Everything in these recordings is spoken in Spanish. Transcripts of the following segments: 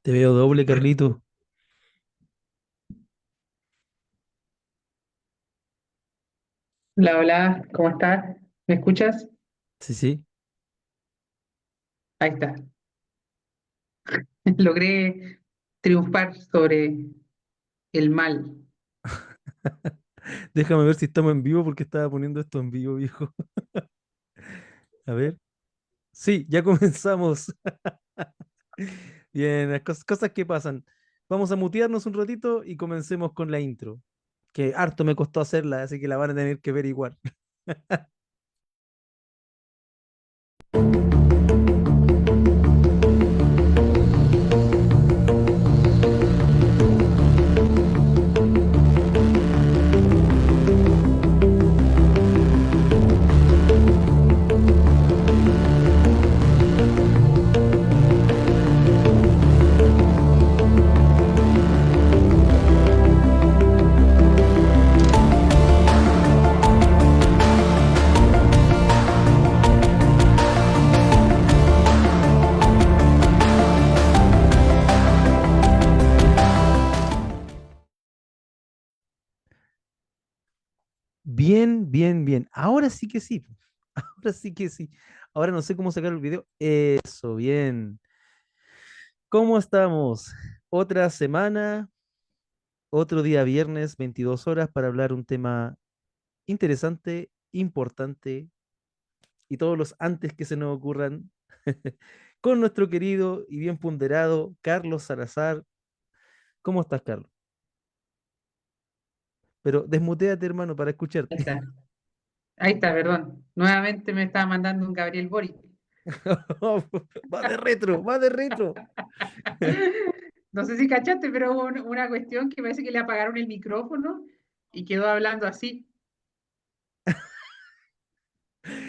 Te veo doble, Carlito. Hola, hola, ¿cómo estás? ¿Me escuchas? Sí, sí. Ahí está. Logré triunfar sobre el mal. Déjame ver si estamos en vivo porque estaba poniendo esto en vivo, viejo. A ver. Sí, ya comenzamos. Bien, las cosas que pasan. Vamos a mutearnos un ratito y comencemos con la intro. Que harto me costó hacerla, así que la van a tener que ver igual. Bien, bien, bien. Ahora sí que sí. Ahora sí que sí. Ahora no sé cómo sacar el video. Eso, bien. ¿Cómo estamos? Otra semana, otro día viernes, 22 horas para hablar un tema interesante, importante y todos los antes que se nos ocurran con nuestro querido y bien ponderado Carlos Salazar. ¿Cómo estás, Carlos? Pero desmuteate, hermano, para Ahí escucharte. está. Ahí está, perdón. Nuevamente me estaba mandando un Gabriel Boric. Va de retro, va de retro. No sé si cachaste, pero hubo una cuestión que parece que le apagaron el micrófono y quedó hablando así.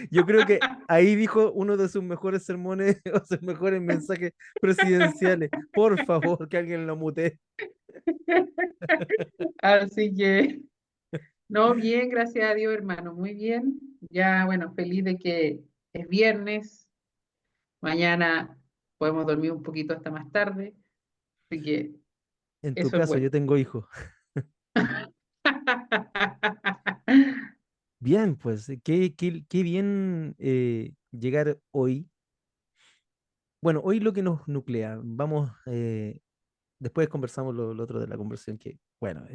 Yo creo que ahí dijo uno de sus mejores sermones o sus mejores mensajes presidenciales. Por favor, que alguien lo mutee. Así que, no, bien, gracias a Dios, hermano, muy bien. Ya, bueno, feliz de que es viernes. Mañana podemos dormir un poquito hasta más tarde, así que En tu eso es caso, yo bueno. tengo hijos. Bien, pues, qué bien llegar hoy. Bueno, hoy lo que nos nuclea, vamos, después conversamos lo otro de la conversación, que, bueno,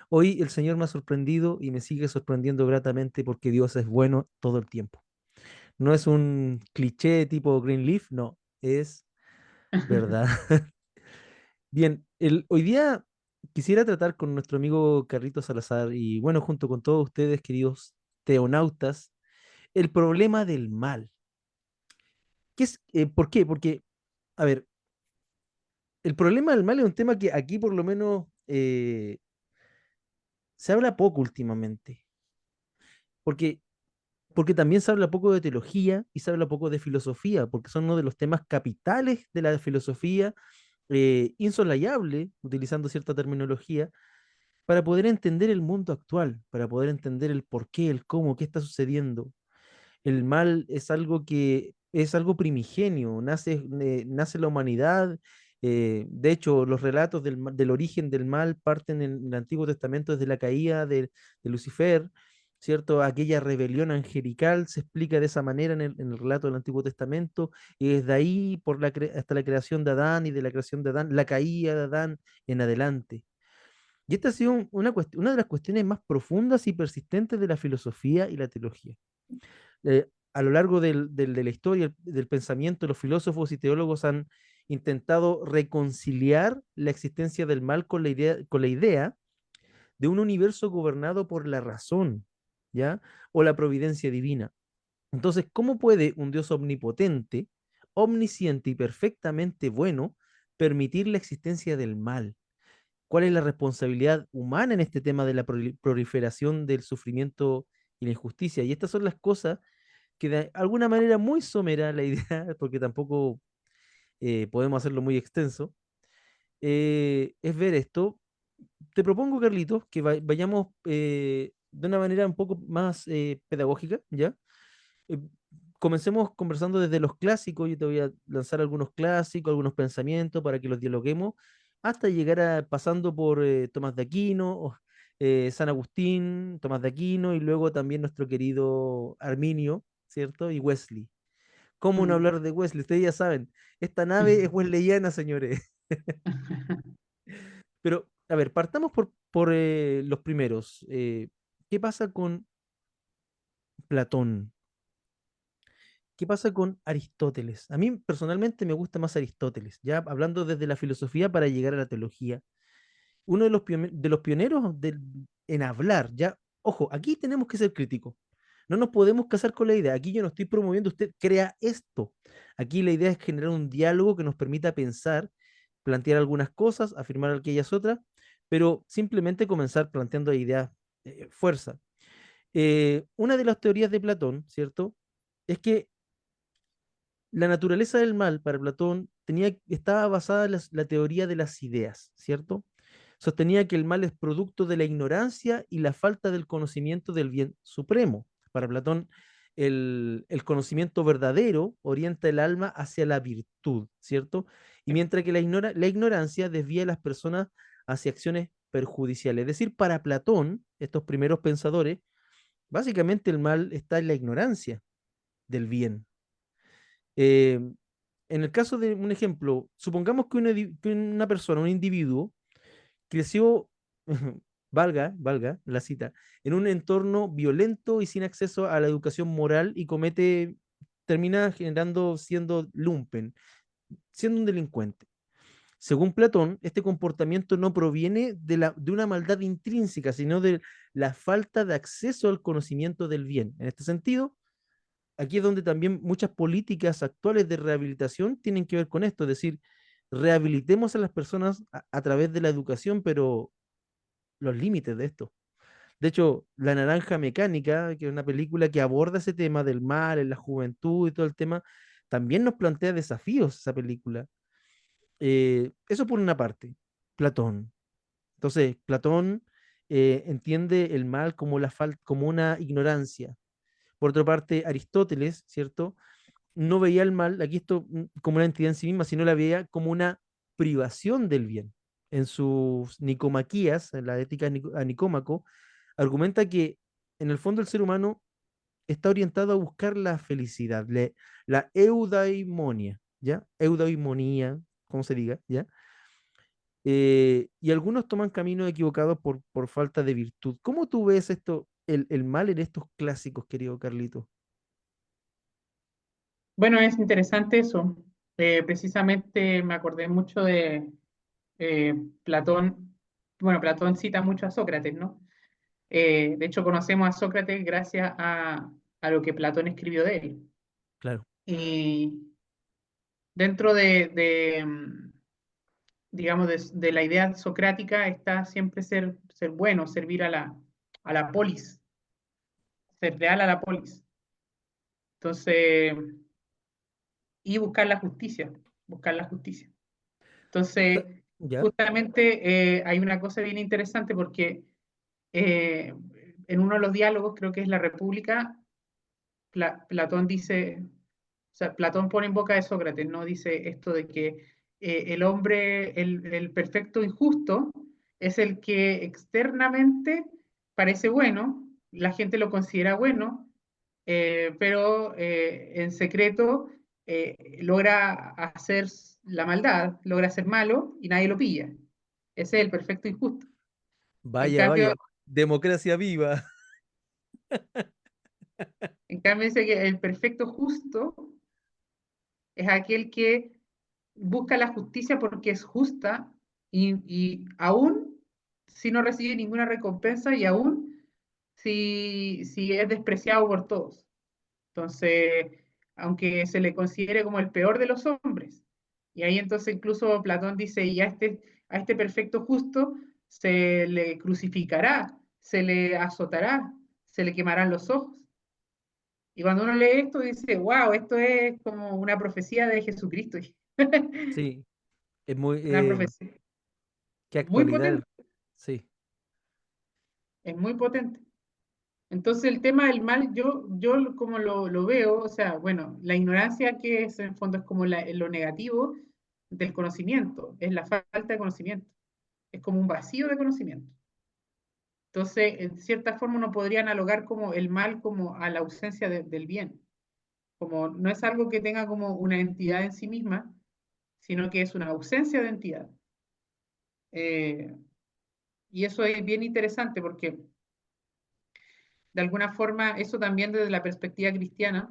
hoy el Señor me ha sorprendido y me sigue sorprendiendo gratamente porque Dios es bueno todo el tiempo. No es un cliché tipo Greenleaf, no, es verdad. Bien, hoy día quisiera tratar con nuestro amigo Carlitos Salazar y, bueno, junto con todos ustedes, queridos teonautas, el problema del mal. ¿Por qué? Porque, a ver, el problema del mal es un tema que aquí por lo menos se habla poco últimamente, porque, porque también se habla poco de teología y se habla poco de filosofía, porque son uno de los temas capitales de la filosofía, insoslayable, utilizando cierta terminología, para poder entender el mundo actual, para poder entender el por qué, el cómo, qué está sucediendo. El mal es algo que es algo primigenio, nace la humanidad. De hecho, los relatos del origen del mal parten en el Antiguo Testamento desde la caída de Lucifer, ¿cierto? Aquella rebelión angelical se explica de esa manera en el relato del Antiguo Testamento, y desde ahí hasta la creación de Adán y de la creación de Adán, la caída de Adán en adelante. Y esta ha sido una de las cuestiones más profundas y persistentes de la filosofía y la teología. A lo largo de la historia, del pensamiento, los filósofos y teólogos han intentado reconciliar la existencia del mal con la idea de un universo gobernado por la razón, ¿ya? O la providencia divina. Entonces, ¿cómo puede un Dios omnipotente, omnisciente y perfectamente bueno permitir la existencia del mal? ¿Cuál es la responsabilidad humana en este tema de la proliferación del sufrimiento y la injusticia? Y estas son las cosas que de alguna manera muy somera la idea, porque tampoco podemos hacerlo muy extenso, es ver esto. Te propongo, Carlitos, que vayamos de una manera un poco más pedagógica, ¿ya? Eh, comencemos conversando desde los clásicos. Yo te voy a lanzar algunos clásicos, algunos pensamientos para que los dialoguemos, hasta llegar a pasando por Tomás de Aquino, San Agustín, Tomás de Aquino y luego también nuestro querido Arminio, ¿cierto? Y Wesley. ¿Cómo no Mm. hablar de Wesley? Ustedes ya saben, esta nave es wesleyana, señores. Pero, a ver, partamos por los primeros. ¿Qué pasa con Platón? ¿Qué pasa con Aristóteles? A mí personalmente me gusta más Aristóteles, ya hablando desde la filosofía para llegar a la teología. Uno de de los pioneros en hablar, ya, ojo, aquí tenemos que ser críticos. No nos podemos casar con la idea. Aquí yo no estoy promoviendo, usted crea esto. Aquí la idea es generar un diálogo que nos permita pensar, plantear algunas cosas, afirmar aquellas otras, pero simplemente comenzar planteando ideas, fuerza. Una de las teorías de Platón, ¿cierto? Es que la naturaleza del mal para Platón estaba basada en la teoría de las ideas, ¿cierto? Sostenía que el mal es producto de la ignorancia y la falta del conocimiento del bien supremo. Para Platón, el conocimiento verdadero orienta el alma hacia la virtud, ¿cierto? Y mientras que la ignorancia desvía a las personas hacia acciones perjudiciales. Es decir, para Platón, estos primeros pensadores, básicamente el mal está en la ignorancia del bien. Eh, en el caso de un ejemplo, supongamos que una persona, un individuo, creció, valga la cita, en un entorno violento y sin acceso a la educación moral y termina siendo lumpen, siendo un delincuente. Según Platón, este comportamiento no proviene de una maldad intrínseca, sino de la falta de acceso al conocimiento del bien. En este sentido, aquí es donde también muchas políticas actuales de rehabilitación tienen que ver con esto, es decir, rehabilitemos a las personas a través de la educación, pero los límites de esto. De hecho, La Naranja Mecánica, que es una película que aborda ese tema del mal en la juventud y todo el tema, también nos plantea desafíos esa película. Eso por una parte, Platón. Entonces, Platón entiende el mal como, como una ignorancia. Por otra parte, Aristóteles, ¿cierto? No veía el mal, aquí esto como una entidad en sí misma, sino la veía como una privación del bien. En sus Nicomaquías, en la ética a Nicómaco, argumenta que en el fondo el ser humano está orientado a buscar la felicidad, la eudaimonia, ¿ya? Eudaimonía, como se diga, ¿ya? Y algunos toman caminos equivocados por falta de virtud. ¿Cómo tú ves esto, el mal en estos clásicos, querido Carlito? Bueno, es interesante eso. Precisamente me acordé mucho de Platón. Bueno, Platón cita mucho a Sócrates, ¿no? De hecho, conocemos a Sócrates gracias a lo que Platón escribió de él. Claro, Y dentro digamos, de la idea socrática está siempre ser bueno, servir a la polis, ser leal a la polis. Entonces, y buscar la justicia, buscar la justicia. Ta- Entonces, ¿ya? justamente hay una cosa bien interesante porque eh, en uno de los diálogos, creo que es La República, Platón dice, o sea, Platón pone en boca de Sócrates, ¿no? Dice esto de que el hombre, el perfecto injusto, es el que externamente parece bueno, la gente lo considera bueno, pero en secreto logra hacer la maldad, logra ser malo y nadie lo pilla. Ese es el perfecto injusto. En Vaya, cambio, vaya, democracia viva. en cambio dice que el perfecto justo es aquel que busca la justicia porque es justa y aún si no recibe ninguna recompensa y aún si es despreciado por todos. Entonces, aunque se le considere como el peor de los hombres. Y ahí entonces incluso Platón dice, y a este perfecto justo se le crucificará, se le azotará, se le quemarán los ojos. Y cuando uno lee esto dice, wow, esto es como una profecía de Jesucristo. Sí, es muy, Una profecía qué muy actualidad, potente, sí. es muy potente. Entonces el tema del mal, yo como lo veo, o sea, bueno, la ignorancia que es en el fondo es como lo negativo del conocimiento, es la falta de conocimiento, es como un vacío de conocimiento. Entonces, en cierta forma uno podría analogar como el mal como a la ausencia del bien, como no es algo que tenga como una entidad en sí misma, sino que es una ausencia de entidad. Eh, y eso es bien interesante porque de alguna forma eso también desde la perspectiva cristiana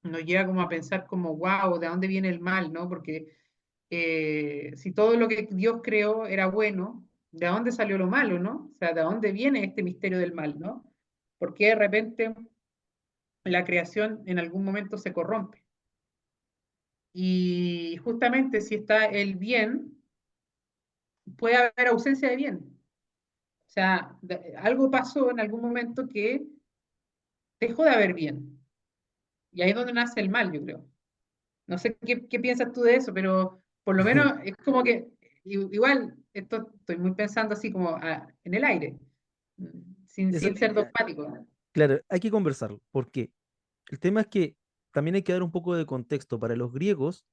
nos lleva como a pensar como, wow, ¿de dónde viene el mal? ¿No? Porque si todo lo que Dios creó era bueno, ¿de dónde salió lo malo? ¿No? O sea, ¿de dónde viene este misterio del mal? ¿No? Porque de repente la creación en algún momento se corrompe. Y justamente si está el bien, puede haber ausencia de bien. O sea, algo pasó en algún momento que dejó de haber bien. Y ahí es donde nace el mal, yo creo. No sé qué piensas tú de eso, pero por lo menos es como que igual, esto estoy muy pensando así como en el aire, Eso, sin ser dogmático. claro, hay que conversarlo. ¿Por qué? El tema es que también hay que dar un poco de contexto. Para los griegos,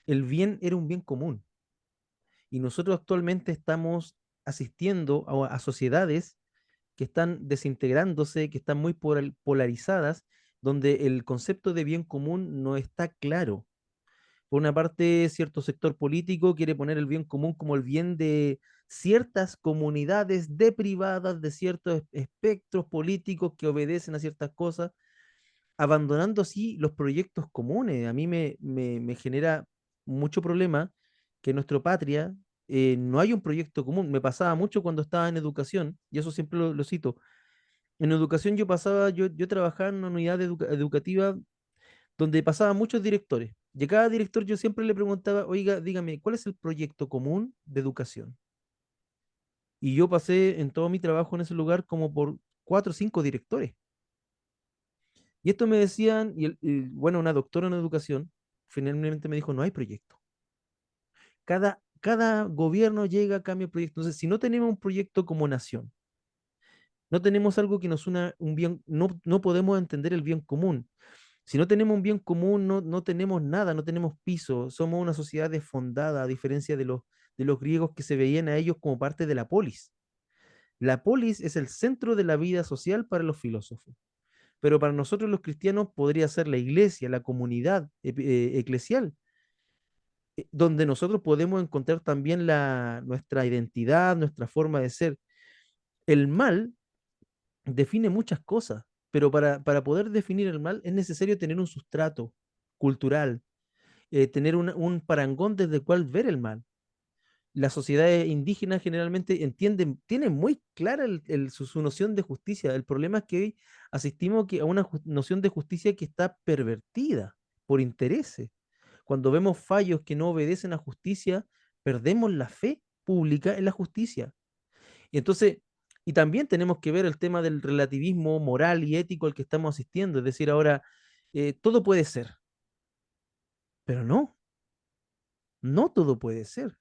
el bien era un bien común. Y nosotros actualmente estamos asistiendo a sociedades que están desintegrándose, que están muy polarizadas, donde el concepto de bien común no está claro. Por una parte, cierto sector político quiere poner el bien común como el bien de ciertas comunidades deprivadas de ciertos espectros políticos que obedecen a ciertas cosas, abandonando así los proyectos comunes. A mí me genera mucho problema que en nuestra patria no hay un proyecto común. Me pasaba mucho cuando estaba en educación, y eso siempre lo cito. En educación yo trabajaba en una unidad educativa donde pasaban muchos directores. Y a cada director yo siempre le preguntaba, oiga, dígame, ¿cuál es el proyecto común de educación? Y yo pasé en todo mi trabajo en ese lugar como por 4 o 5 directores. Y esto me decían, bueno, una doctora en educación finalmente me dijo, no hay proyecto. Cada gobierno llega, cambia el proyecto. Entonces, si no tenemos un proyecto como nación, no tenemos algo que nos una un bien, no podemos entender el bien común. Si no tenemos un bien común, no tenemos nada, no tenemos piso. Somos una sociedad desfondada, a diferencia de los griegos que se veían a ellos como parte de la polis. La polis es el centro de la vida social para los filósofos, pero para nosotros los cristianos podría ser la iglesia, la comunidad eclesial, donde nosotros podemos encontrar también nuestra identidad, nuestra forma de ser. El mal define muchas cosas, pero para poder definir el mal es necesario tener un sustrato cultural, tener un parangón desde el cual ver el mal. Las sociedades indígenas generalmente entienden, tienen muy clara su noción de justicia. El problema es que hoy asistimos a una noción de justicia que está pervertida por intereses. Cuando vemos fallos que no obedecen a justicia, perdemos la fe pública en la justicia. Y entonces, y también tenemos que ver el tema del relativismo moral y ético al que estamos asistiendo. Es decir, ahora, todo puede ser, pero no todo puede ser.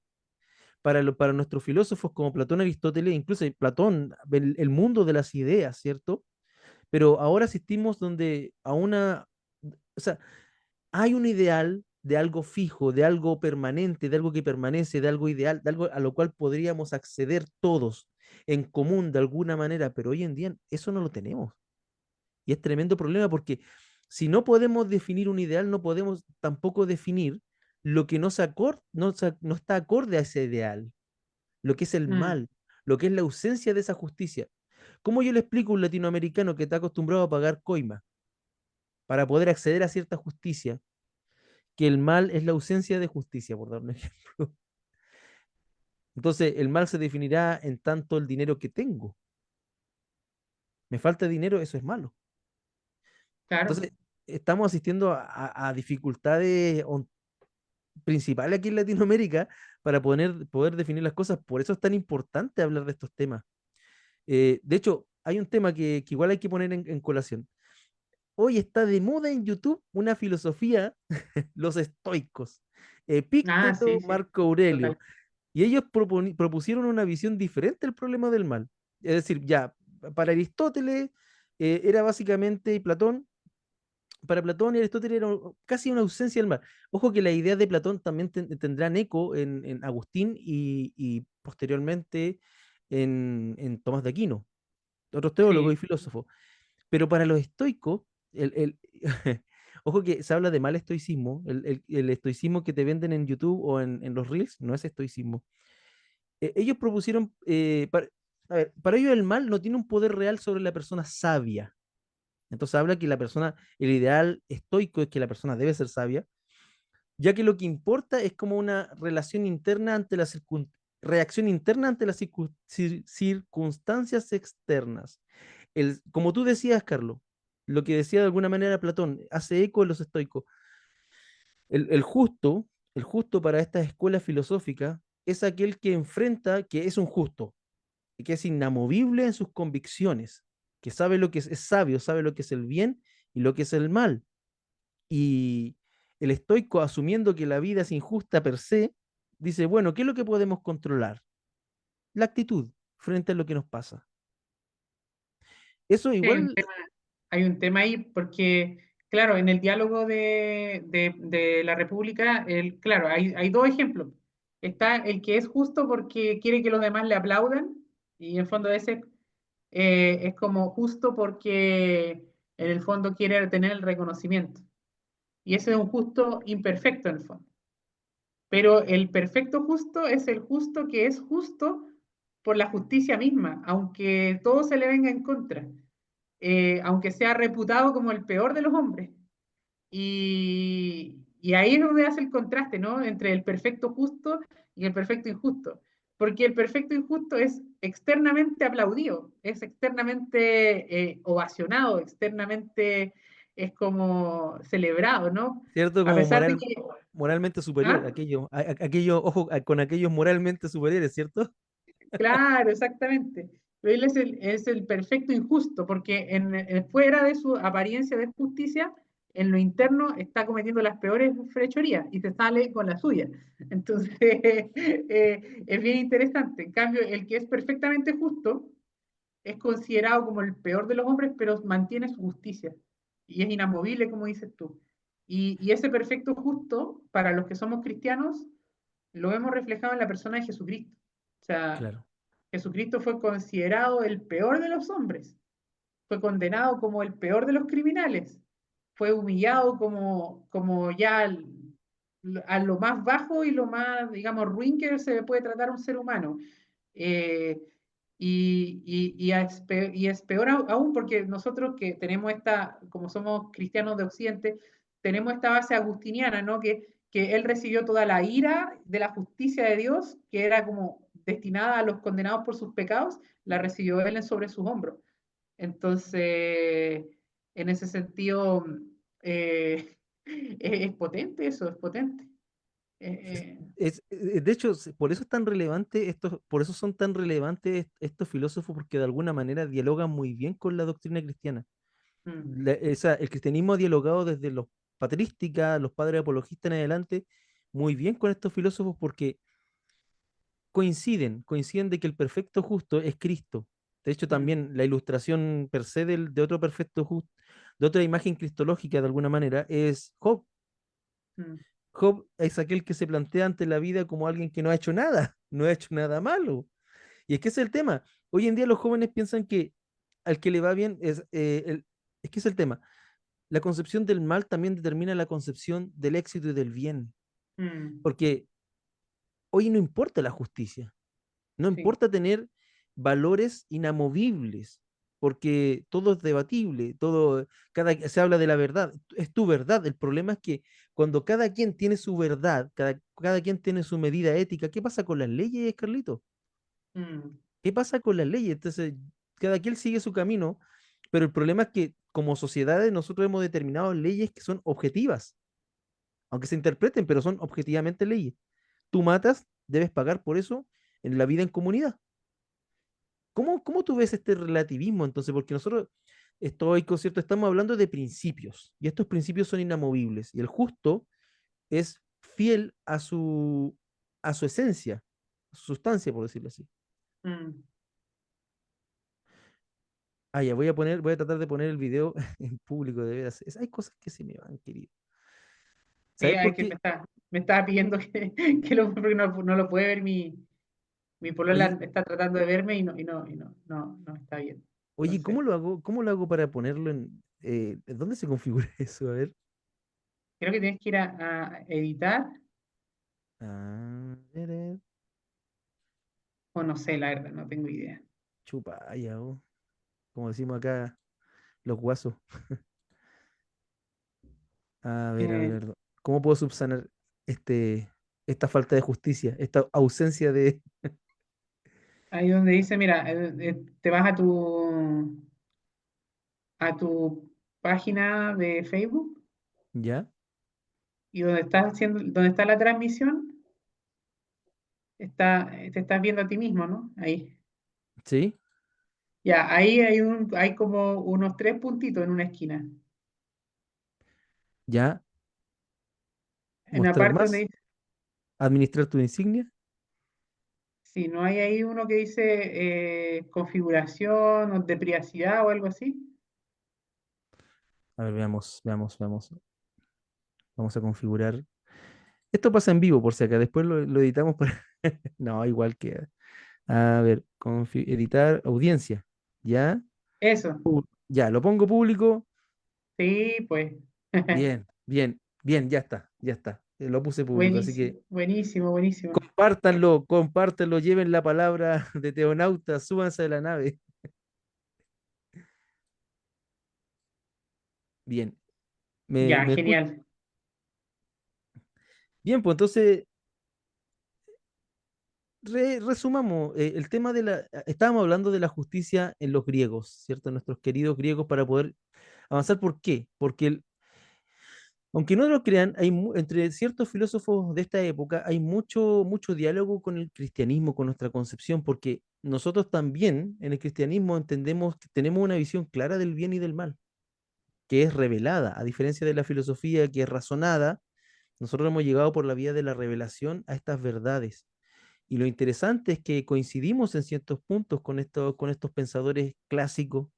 Para nuestros filósofos como Platón, Aristóteles, incluso Platón, el mundo de las ideas, ¿cierto? Pero ahora asistimos donde o sea, hay un ideal de algo fijo, de algo permanente, de algo que permanece, de algo ideal, de algo a lo cual podríamos acceder todos en común de alguna manera, pero hoy en día eso no lo tenemos. Y es tremendo problema porque si no podemos definir un ideal, no podemos tampoco definir lo que no está acorde a ese ideal, lo que es el Mm, mal, lo que es la ausencia de esa justicia. ¿Cómo yo le explico a un latinoamericano que está acostumbrado a pagar coima para poder acceder a cierta justicia, que el mal es la ausencia de justicia, por dar un ejemplo? Entonces, el mal se definirá en tanto el dinero que tengo. Me falta dinero, eso es malo. claro, Entonces, estamos asistiendo a dificultades principales aquí en Latinoamérica para poder definir las cosas. Por eso es tan importante hablar de estos temas. De hecho, hay un tema que igual hay que poner en colación. Hoy está de moda en YouTube una filosofía, los estoicos, ah, Epicteto, sí, sí, Marco Aurelio, total. y ellos propusieron una visión diferente del problema del mal. Es decir, ya, para Aristóteles, era básicamente Platón. Para Platón y Aristóteles era casi una ausencia del mal. Ojo que las ideas de Platón también tendrán eco en Agustín y posteriormente en Tomás de Aquino, otros teólogos Sí, y filósofos. Pero para los estoicos, ojo que se habla de mal estoicismo, el estoicismo que te venden en YouTube o en los Reels no es estoicismo. Ellos propusieron, a ver, para ellos el mal no tiene un poder real sobre la persona sabia. Entonces habla que la persona, el ideal estoico es que la persona debe ser sabia, ya que lo que importa es como una relación interna ante la reacción interna ante las circunstancias externas. Como tú decías, Carlos, lo que decía de alguna manera Platón, hace eco en los estoicos. El justo, el justo para estas escuelas filosóficas es aquel que enfrenta que es un justo, que es inamovible en sus convicciones, que sabe lo que es sabio, sabe lo que es el bien y lo que es el mal. Y el estoico, asumiendo que la vida es injusta per se, dice, bueno, ¿qué es lo que podemos controlar? La actitud frente a lo que nos pasa. Eso sí, igual, hay un tema ahí porque, claro, en el diálogo de la República, claro, hay dos ejemplos. Está el que es justo porque quiere que los demás le aplaudan y en fondo ese es como justo porque en el fondo quiere tener el reconocimiento. Y ese es un justo imperfecto en el fondo. Pero el perfecto justo es el justo que es justo por la justicia misma, aunque todo se le venga en contra, aunque sea reputado como el peor de los hombres. Y ahí es donde hace el contraste, ¿no? Entre el perfecto justo y el perfecto injusto. Porque el perfecto injusto es externamente aplaudido, es externamente ovacionado, externamente es como celebrado, ¿no? ¿cierto? A Como pesar de que... moralmente superior, ¿Ah? aquello, ojo, con aquellos moralmente superiores, ¿cierto? Claro, exactamente. Pero él es el perfecto injusto, porque fuera de su apariencia de justicia, en lo interno está cometiendo las peores fechorías y se sale con la suya. Entonces, es bien interesante. En cambio, el que es perfectamente justo es considerado como el peor de los hombres, pero mantiene su justicia y es inamovible, como dices tú. Y ese perfecto justo, para los que somos cristianos, lo vemos reflejado en la persona de Jesucristo. O sea, Claro, Jesucristo fue considerado el peor de los hombres, fue condenado como el peor de los criminales, fue humillado como ya a lo más bajo y lo más, digamos, ruin que se puede tratar a un ser humano. Eh, y es peor aún porque nosotros que tenemos esta, como somos cristianos de Occidente, tenemos esta base agustiniana, ¿no? Que él recibió toda la ira de la justicia de Dios, que era como destinada a los condenados por sus pecados, la recibió él sobre sus hombros. Entonces, en ese sentido, es potente eso, es potente. de hecho, por eso es tan relevante por eso son tan relevantes estos filósofos, porque de alguna manera dialogan muy bien con la doctrina cristiana. Mm, El cristianismo ha dialogado desde los patrísticas, los padres apologistas en adelante, muy bien con estos filósofos porque coinciden de que el perfecto justo es Cristo. De hecho, mm, también la ilustración per se de otro perfecto justo, de otra imagen cristológica de alguna manera, es Job. mm, Job es aquel que se plantea ante la vida como alguien que no ha hecho nada, no ha hecho nada malo. Y es que ese es el tema. Hoy en día los jóvenes piensan que al que le va bien es que es el tema. La concepción del mal también determina la concepción del éxito y del bien. mm, Porque hoy no importa la justicia, no sí. importa tener valores inamovibles, porque todo es debatible, se habla de la verdad, es tu verdad. El problema es que cuando cada quien tiene su verdad, cada quien tiene su medida ética, ¿qué pasa con las leyes, Carlito? Mm, ¿Qué pasa con las leyes? Entonces, cada quien sigue su camino, pero el problema es que como sociedades nosotros hemos determinado leyes que son objetivas, aunque se interpreten, pero son objetivamente leyes. Tú matas, debes pagar por eso en la vida en comunidad. ¿Cómo tú ves este relativismo entonces? Porque nosotros, estoicos, ¿cierto? Estamos hablando de principios y estos principios son inamovibles y el justo es fiel a su esencia, a su sustancia, por decirlo así. mm. Ah, ya, voy a tratar de poner el video en público, de veras. Hay cosas que se me van, querido. Sí, ¿Sabes hay por que qué? me estaba pidiendo porque no lo puede ver mi Oye, polola está tratando de verme no está bien. oye, ¿cómo Entonces, lo hago? ¿Cómo lo hago para ponerlo en... ¿dónde se configura eso? A ver. creo que tienes que ir a editar, Ah, ver, o no sé, la verdad, no tengo idea. chupa, ya, oh, como decimos acá, los guasos. A ver, a ver, Eh, a ver. ¿Cómo puedo subsanar este, esta falta de justicia, esta ausencia de... ahí donde dice, mira, te vas a tu página de Facebook ¿Ya? y donde está la transmisión, te estás viendo a ti mismo, ¿no? Ahí. ¿Sí? Ya, ahí hay como unos tres puntitos en una esquina. ¿Ya? En la ¿Mostrar parte donde más? dice, ¿Administrar tu insignia? si no hay ahí uno que dice configuración o de privacidad o algo así. A ver, veamos, veamos, veamos. Vamos a configurar. Esto pasa en vivo, por si acá. Después lo editamos para... No, igual que... A ver, editar audiencia. ¿Ya? Eso, Ya, lo pongo público. sí, pues. Bien, bien, bien, ya está, ya está. Lo puse público, así Buenísimo, que buenísimo, buenísimo. compártanlo, compártanlo, lleven la palabra de Teonauta, súbanse de la nave. Bien, Ya, me escucho. genial. Bien, pues entonces, resumamos, el tema de la... Estábamos hablando de la justicia en los griegos, ¿cierto? Nuestros queridos griegos para poder avanzar. ¿Por qué? Porque aunque no lo crean, entre ciertos filósofos de esta época hay mucho, mucho diálogo con el cristianismo, con nuestra concepción, porque nosotros también en el cristianismo entendemos que tenemos una visión clara del bien y del mal, que es revelada, a diferencia de la filosofía que es razonada. Nosotros hemos llegado por la vía de la revelación a estas verdades. Y lo interesante es que coincidimos en ciertos puntos con estos pensadores clásicos.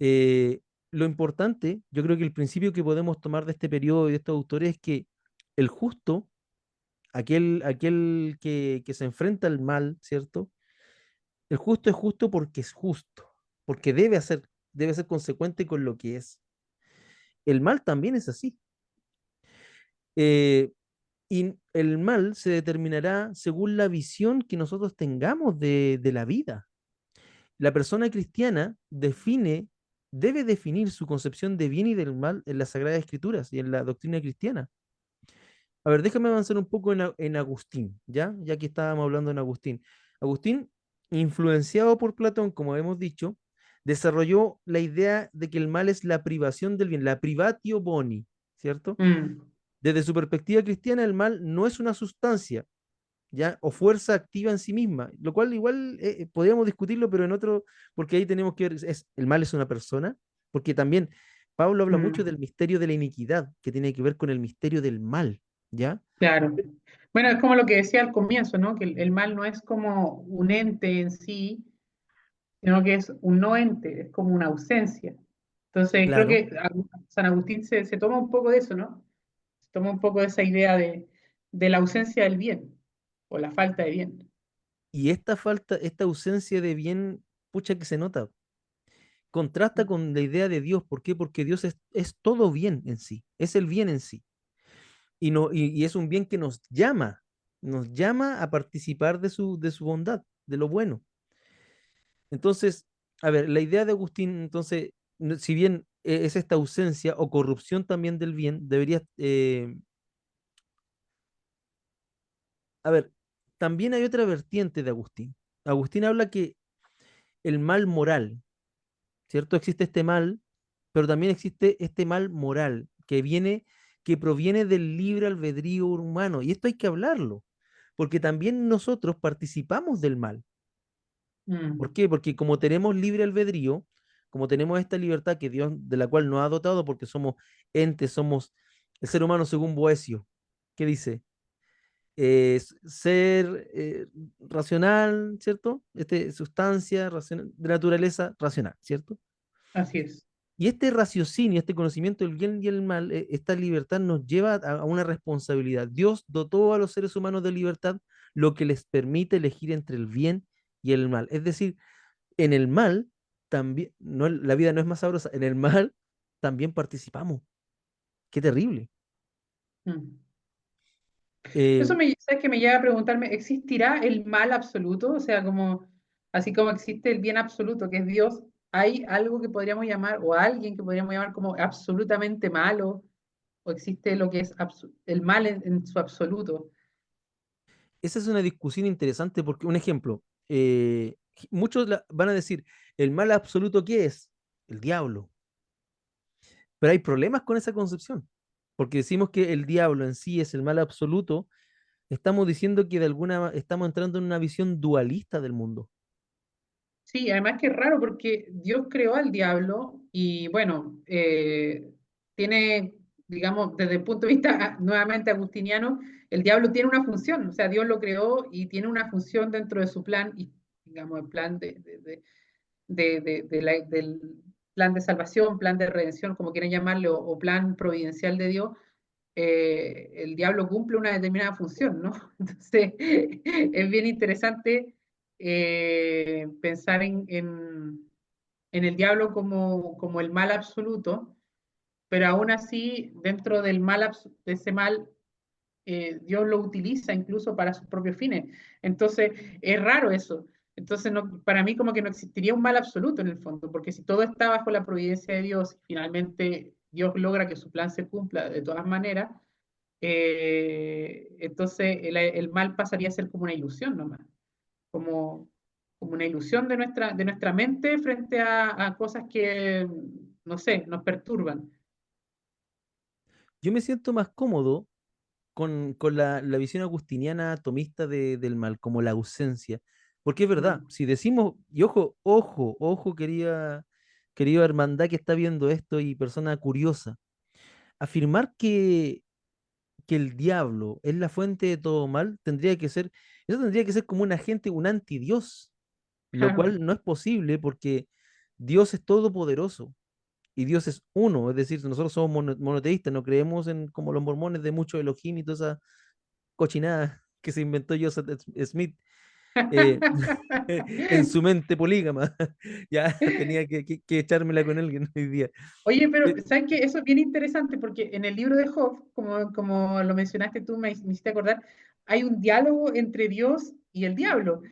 Eh, lo importante, yo creo que el principio que podemos tomar de este periodo y de estos autores es que el justo, aquel que se enfrenta al mal, ¿cierto? El justo es justo porque es justo, porque debe ser consecuente con lo que es. El mal también es así. Eh, y el mal se determinará según la visión que nosotros tengamos de la vida. La persona cristiana debe definir su concepción de bien y del mal en las Sagradas Escrituras y en la doctrina cristiana. A ver, déjame avanzar un poco en Agustín, ¿ya? Ya que estábamos hablando en Agustín. Agustín, influenciado por Platón, como hemos dicho, desarrolló la idea de que el mal es la privación del bien, la privatio boni, ¿cierto? Mm, Desde su perspectiva cristiana, el mal no es una sustancia, ¿ya? O fuerza activa en sí misma, lo cual igual podríamos discutirlo, pero en otro, porque ahí tenemos que ver, el mal es una persona, porque también Pablo habla mucho mm, del misterio de la iniquidad, que tiene que ver con el misterio del mal, ¿ya? claro. Bueno, es como lo que decía al comienzo, ¿no? Que el mal no es como un ente en sí, sino que es un no ente, es como una ausencia. Entonces, creo Claro, que San Agustín se toma un poco de eso, ¿no? Se toma un poco de esa idea de la ausencia del bien o la falta de bien. y esta falta, esta ausencia de bien, pucha que se nota, contrasta con la idea de Dios, ¿por qué? Porque Dios es todo bien en sí, es el bien en sí, y, no, y es un bien que nos llama a participar de su bondad, de lo bueno. Entonces, a ver, la idea de Agustín, entonces, si bien es esta ausencia o corrupción también del bien, debería, a ver, también hay otra vertiente de Agustín. Agustín habla que el mal moral, ¿cierto? Existe este mal, pero también existe este mal moral que proviene del libre albedrío humano. Y esto hay que hablarlo, porque también nosotros participamos del mal. ¿Por Mm, qué? Porque como tenemos libre albedrío, como tenemos esta libertad que Dios, de la cual nos ha dotado, porque somos entes, somos el ser humano según Boecio, ¿qué dice? ser racional, ¿cierto? Sustancia de naturaleza racional, ¿cierto? Así es. Y este raciocinio, este conocimiento del bien y el mal, esta libertad nos lleva a una responsabilidad. Dios dotó a los seres humanos de libertad, lo que les permite elegir entre el bien y el mal. Es decir, en el mal también, no, la vida no es más sabrosa, en el mal también participamos. Qué terrible. Mm. Eh, Eso me, ¿sabes qué me lleva a preguntarme, ¿existirá el mal absoluto? O sea, como, así como existe el bien absoluto, que es Dios, ¿hay algo que podríamos llamar, o alguien que podríamos llamar como absolutamente malo? ¿O existe lo que es el mal en su absoluto? esa es una discusión interesante porque, un ejemplo, muchos van a decir, ¿el mal absoluto qué es? El diablo. Pero hay problemas con esa concepción, porque decimos que el diablo en sí es el mal absoluto, estamos diciendo que de estamos entrando en una visión dualista del mundo. Sí, además que es raro porque Dios creó al diablo y bueno, tiene, digamos, desde el punto de vista nuevamente agustiniano, el diablo tiene una función, o sea, Dios lo creó y tiene una función dentro de su plan, y digamos, el plan del plan de salvación, plan de redención, como quieran llamarle, o plan providencial de Dios. El diablo cumple una determinada función, ¿no? Entonces, es bien interesante pensar en el diablo como el mal absoluto, pero aún así, dentro del mal, de ese mal, Dios lo utiliza incluso para sus propios fines. Entonces, es raro eso. Entonces, no, para mí como que no existiría un mal absoluto en el fondo, porque si todo está bajo la providencia de Dios, finalmente Dios logra que su plan se cumpla de todas maneras, entonces el mal pasaría a ser como una ilusión nomás, como, como una ilusión de nuestra mente frente a cosas que, no sé, nos perturban. Yo me siento más cómodo con la visión agustiniana tomista del mal, como la ausencia. Porque es verdad, Mm. si decimos, y ojo, ojo, ojo, querida hermandad que está viendo esto y persona curiosa, afirmar que el diablo es la fuente de todo mal, eso tendría que ser como un agente, un antidios, lo Claro. cual no es posible porque Dios es todopoderoso y Dios es uno, es decir, nosotros somos monoteístas, no creemos en como los mormones de mucho Elohim y toda esa cochinada que se inventó Joseph Smith eh, en su mente polígama. Ya tenía que echármela con alguien hoy día. Oye, pero Eh, ¿sabes qué? Eso es bien interesante porque en el libro de Job, como lo mencionaste tú, me hiciste acordar, hay un diálogo entre Dios y el diablo. O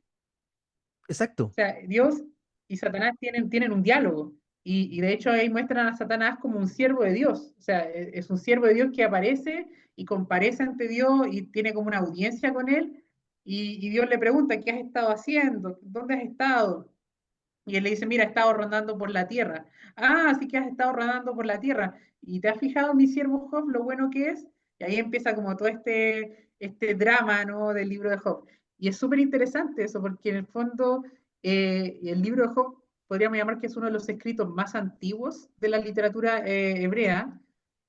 exacto, sea, Dios y Satanás tienen un diálogo. Y de hecho ahí muestran a Satanás como un siervo de Dios. O sea, es un siervo de Dios que aparece y comparece ante Dios y tiene como una audiencia con él. Y Dios le pregunta, ¿qué has estado haciendo? ¿Dónde has estado? Y él le dice, mira, he estado rondando por la tierra. Ah, así que has estado rondando por la tierra. ¿Y te has fijado, mi siervo Job, lo bueno que es? Y ahí empieza como todo este drama, ¿no? Del libro de Job. Y es súper interesante eso, porque en el fondo el libro de Job podríamos llamar que es uno de los escritos más antiguos de la literatura hebrea.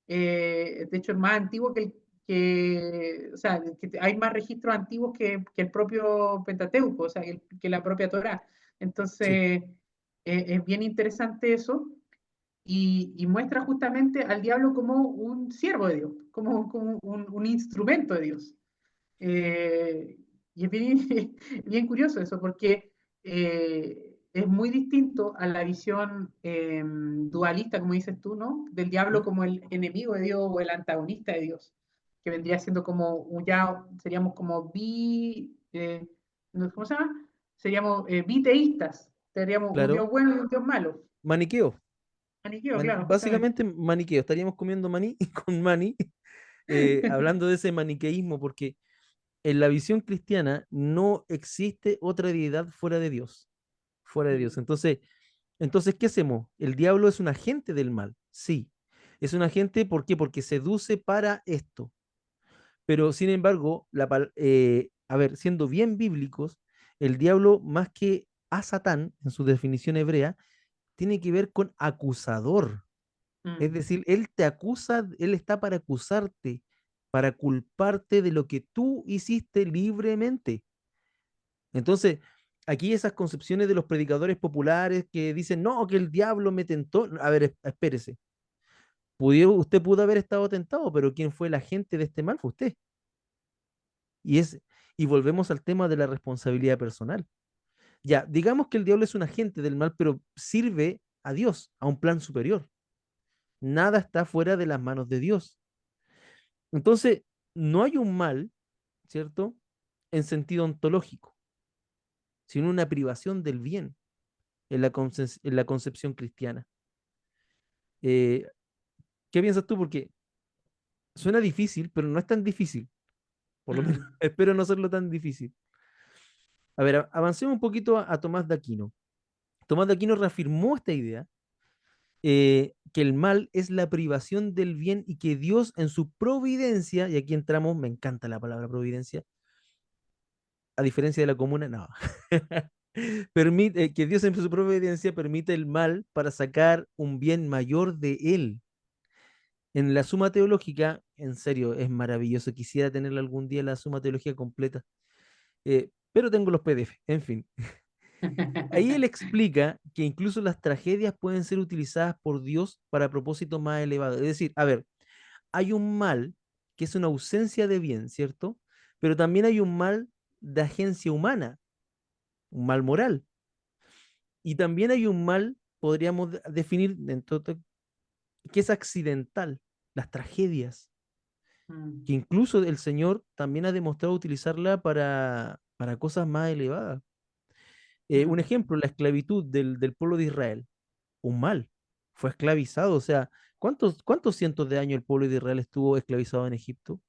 De hecho, es más antiguo o sea, que hay más registros antiguos que el propio Pentateuco, o sea, que la propia Torá. sí. Entonces, es bien interesante eso y muestra justamente al diablo como un siervo de Dios, como un instrumento de Dios. Y es bien, bien curioso eso, porque es muy distinto a la visión dualista, como dices tú, ¿no? Del diablo ¿Mm? como el enemigo de Dios o el antagonista de Dios, que vendría siendo como, ya seríamos como ¿cómo se llama? Seríamos biteístas, tendríamos un Claro, Dios bueno y un Dios malo. maniqueo. Maniqueo, claro, justamente. Básicamente maniqueo, estaríamos comiendo maní con maní, hablando de ese maniqueísmo, porque en la visión cristiana no existe otra deidad fuera de Dios, fuera de Dios. Mm, Entonces, ¿qué hacemos? El diablo es un agente del mal, sí. Es un agente, ¿por qué? Porque seduce para esto. Pero, sin embargo, a ver, siendo bien bíblicos, el diablo, más que a Satán, en su definición hebrea, tiene que ver con acusador. Es mm, decir, él te acusa, él está para acusarte. para culparte de lo que tú hiciste libremente. Entonces, aquí esas concepciones de los predicadores populares que dicen, no, que el diablo me tentó. A ver, espérese. Usted pudo haber estado tentado, pero quien fue el agente de este mal fue usted. Y, es, y volvemos al tema de la responsabilidad personal. Ya, digamos que el diablo es un agente del mal, pero sirve a Dios, a un plan superior. Nada está fuera de las manos de Dios. Entonces, no hay un mal, ¿cierto? En sentido ontológico, sino una privación del bien en la concepción cristiana. Eh, ¿Qué piensas tú? Porque suena difícil, pero no es tan difícil. Por lo menos Mm, espero no serlo tan difícil. A ver, avancemos un poquito a Tomás de Aquino. Tomás de Aquino reafirmó esta idea, que el mal es la privación del bien y que Dios en su providencia, y aquí entramos, me encanta la palabra providencia, a diferencia de la comuna, no, permite, que Dios en su providencia permite el mal para sacar un bien mayor de él. En la Suma Teológica, en serio, es maravilloso. Quisiera tenerla algún día la Suma Teológica completa, pero tengo los PDF, en fin. Ahí él explica que incluso las tragedias pueden ser utilizadas por Dios para propósitos más elevados. Es decir, a ver, hay un mal que es una ausencia de bien, ¿cierto? Pero también hay un mal de agencia humana, un mal moral. Y también hay un mal, podríamos definir, que es accidental, las tragedias, mm, que incluso el Señor también ha demostrado utilizarla para cosas más elevadas. Un mm. ejemplo, la esclavitud del pueblo de Israel, un mal, fue esclavizado, o sea, ¿cuántos cientos de años el pueblo de Israel estuvo esclavizado en Egipto?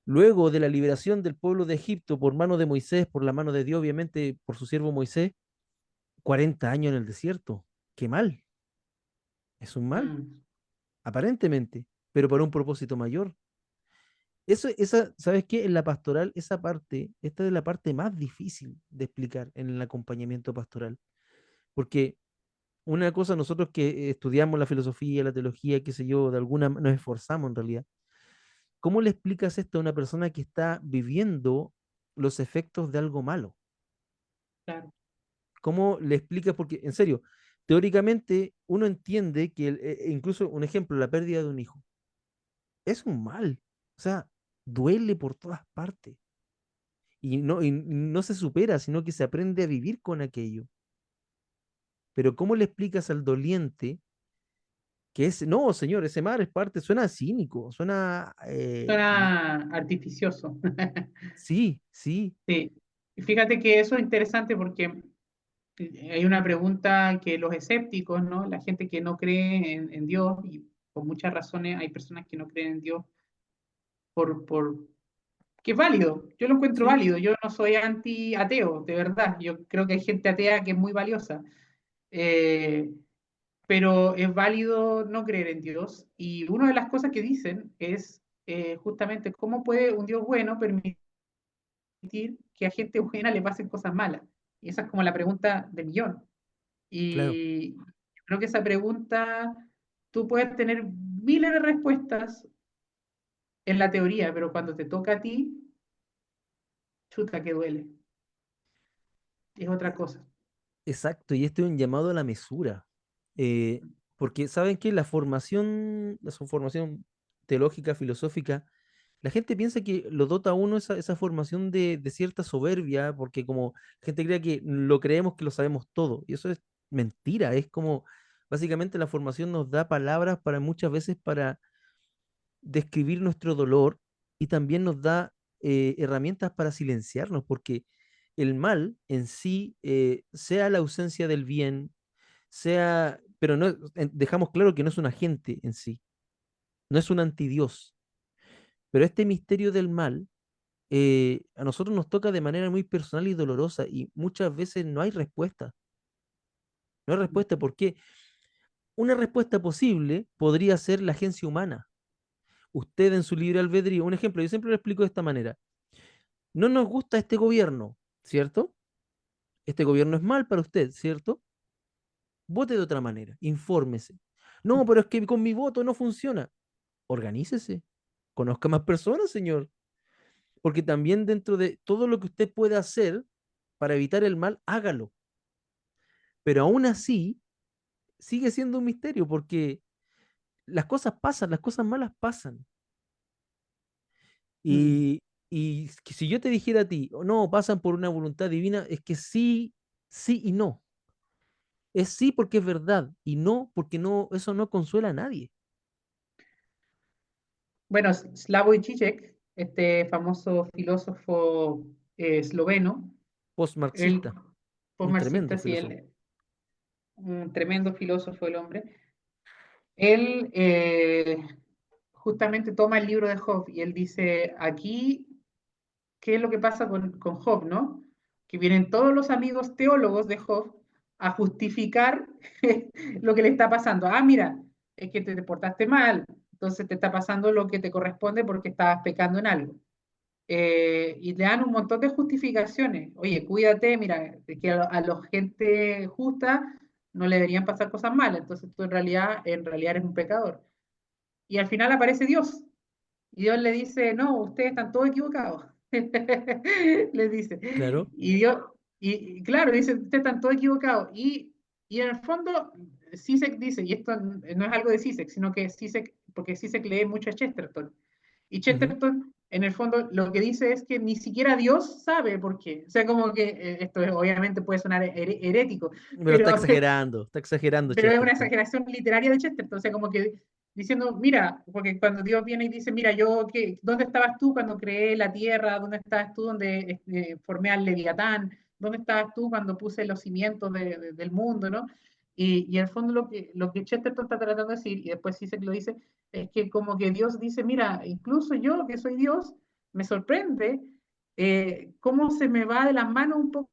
Luego de la liberación del pueblo de Egipto por mano de Moisés, por la mano de Dios, obviamente por su siervo Moisés, 40 años en el desierto. Qué mal, es un mal, Mm, aparentemente, pero para un propósito mayor. ¿Sabes qué? En la pastoral, esa parte, esta es la parte más difícil de explicar en el acompañamiento pastoral, porque una cosa, nosotros que estudiamos la filosofía, la teología, qué sé yo, de alguna nos esforzamos en realidad. ¿Cómo le explicas esto a una persona que está viviendo los efectos de algo malo? claro. ¿Cómo le explicas? Porque, en serio, teóricamente uno entiende que, incluso un ejemplo, la pérdida de un hijo, es un mal. O sea, duele por todas partes. Y no se supera, sino que se aprende a vivir con aquello. Pero ¿cómo le explicas al doliente que es, no, señor, ese mal es parte, suena cínico, suena, Suena artificioso. sí, sí, Sí. Y fíjate que eso es interesante porque hay una pregunta que los escépticos, ¿no? La gente que no cree en Dios, y por muchas razones hay personas que no creen en Dios por que es válido. Yo lo encuentro sí, válido. Yo no soy anti-ateo, de verdad. Yo creo que hay gente atea que es muy valiosa. Eh, pero es válido no creer en Dios. Y una de las cosas que dicen es justamente cómo puede un Dios bueno permitir que a gente buena le pasen cosas malas. Y esa es como la pregunta de millón. claro, Y creo que esa pregunta tú puedes tener miles de respuestas en la teoría, pero cuando te toca a ti, chuta que duele. Es otra e- cosa. exacto, y este es un llamado a la mesura. Eh, Porque saben que su formación teológica, filosófica, la gente piensa que lo dota a uno esa formación de cierta soberbia, porque como la gente cree que lo creemos que lo sabemos todo, y eso es mentira, es como básicamente la formación nos da palabras para muchas veces para describir nuestro dolor y también nos da herramientas para silenciarnos, porque el mal en sí, sea la ausencia del bien, sea, pero no, dejamos claro que no es un agente en sí, no es un antidios, pero este misterio del mal, a nosotros nos toca de manera muy personal y dolorosa y muchas veces no hay respuesta. No hay respuesta porque una respuesta posible podría ser la agencia humana. Usted en su libre albedrío, un ejemplo, yo siempre lo explico de esta manera. No nos gusta este gobierno, ¿cierto? Este gobierno es mal para usted, ¿cierto? Vote de otra manera, infórmese. No, pero es que con mi voto no funciona. Organícese. conozca más personas, señor, porque también dentro de todo lo que usted puede hacer para evitar el mal, hágalo. Pero aún así, sigue siendo un misterio porque las cosas pasan, las cosas malas pasan. Mm. Y, y que si yo te dijera a ti, "Oh, no, pasan por una voluntad divina", es que sí, sí y no. Es sí porque es verdad y no porque no, eso no consuela a nadie. Bueno, Slavoj Žižek, este famoso filósofo esloveno, él, Postmarxista, fue un tremendo marxista, sí, filósofo. él, un tremendo filósofo el hombre, él justamente toma el libro de Job y él dice, aquí, ¿qué es lo que pasa con Job, no? Que vienen todos los amigos teólogos de Job a justificar lo que le está pasando. Ah, mira, es que te portaste mal, entonces te está pasando lo que te corresponde porque estabas pecando en algo. Y le dan un montón de justificaciones. Oye, cuídate, mira, de que a la gente justa no le deberían pasar cosas malas, entonces tú en realidad eres un pecador. Y al final aparece Dios. Y Dios le dice, no, ustedes están todos equivocados. Les dice. Claro. Y Dios, y claro, dice, ustedes están todos equivocados. Y en el fondo, Zizek dice, y esto no es algo de Zizek, sino que Zizek, porque Zizek lee mucho a Chesterton. Y Ujú. Chesterton, en el fondo, lo que dice es que ni siquiera Dios sabe por qué. O sea, como que obviamente puede sonar herético, Pero pero está exagerando pero es una Chesterton. exageración literaria de Chesterton, o sea, como que diciendo, mira, porque cuando Dios viene y dice, mira, ¿dónde estabas tú cuando creé la tierra? ¿Dónde estabas tú donde formé al Leviatán? ¿Dónde estabas tú cuando puse los cimientos del mundo, ¿no? Y en el fondo lo que Chesterton está tratando de decir, y después sí se lo dice, es que como que Dios dice, mira, incluso yo que soy Dios, me sorprende cómo se me va de las manos un poco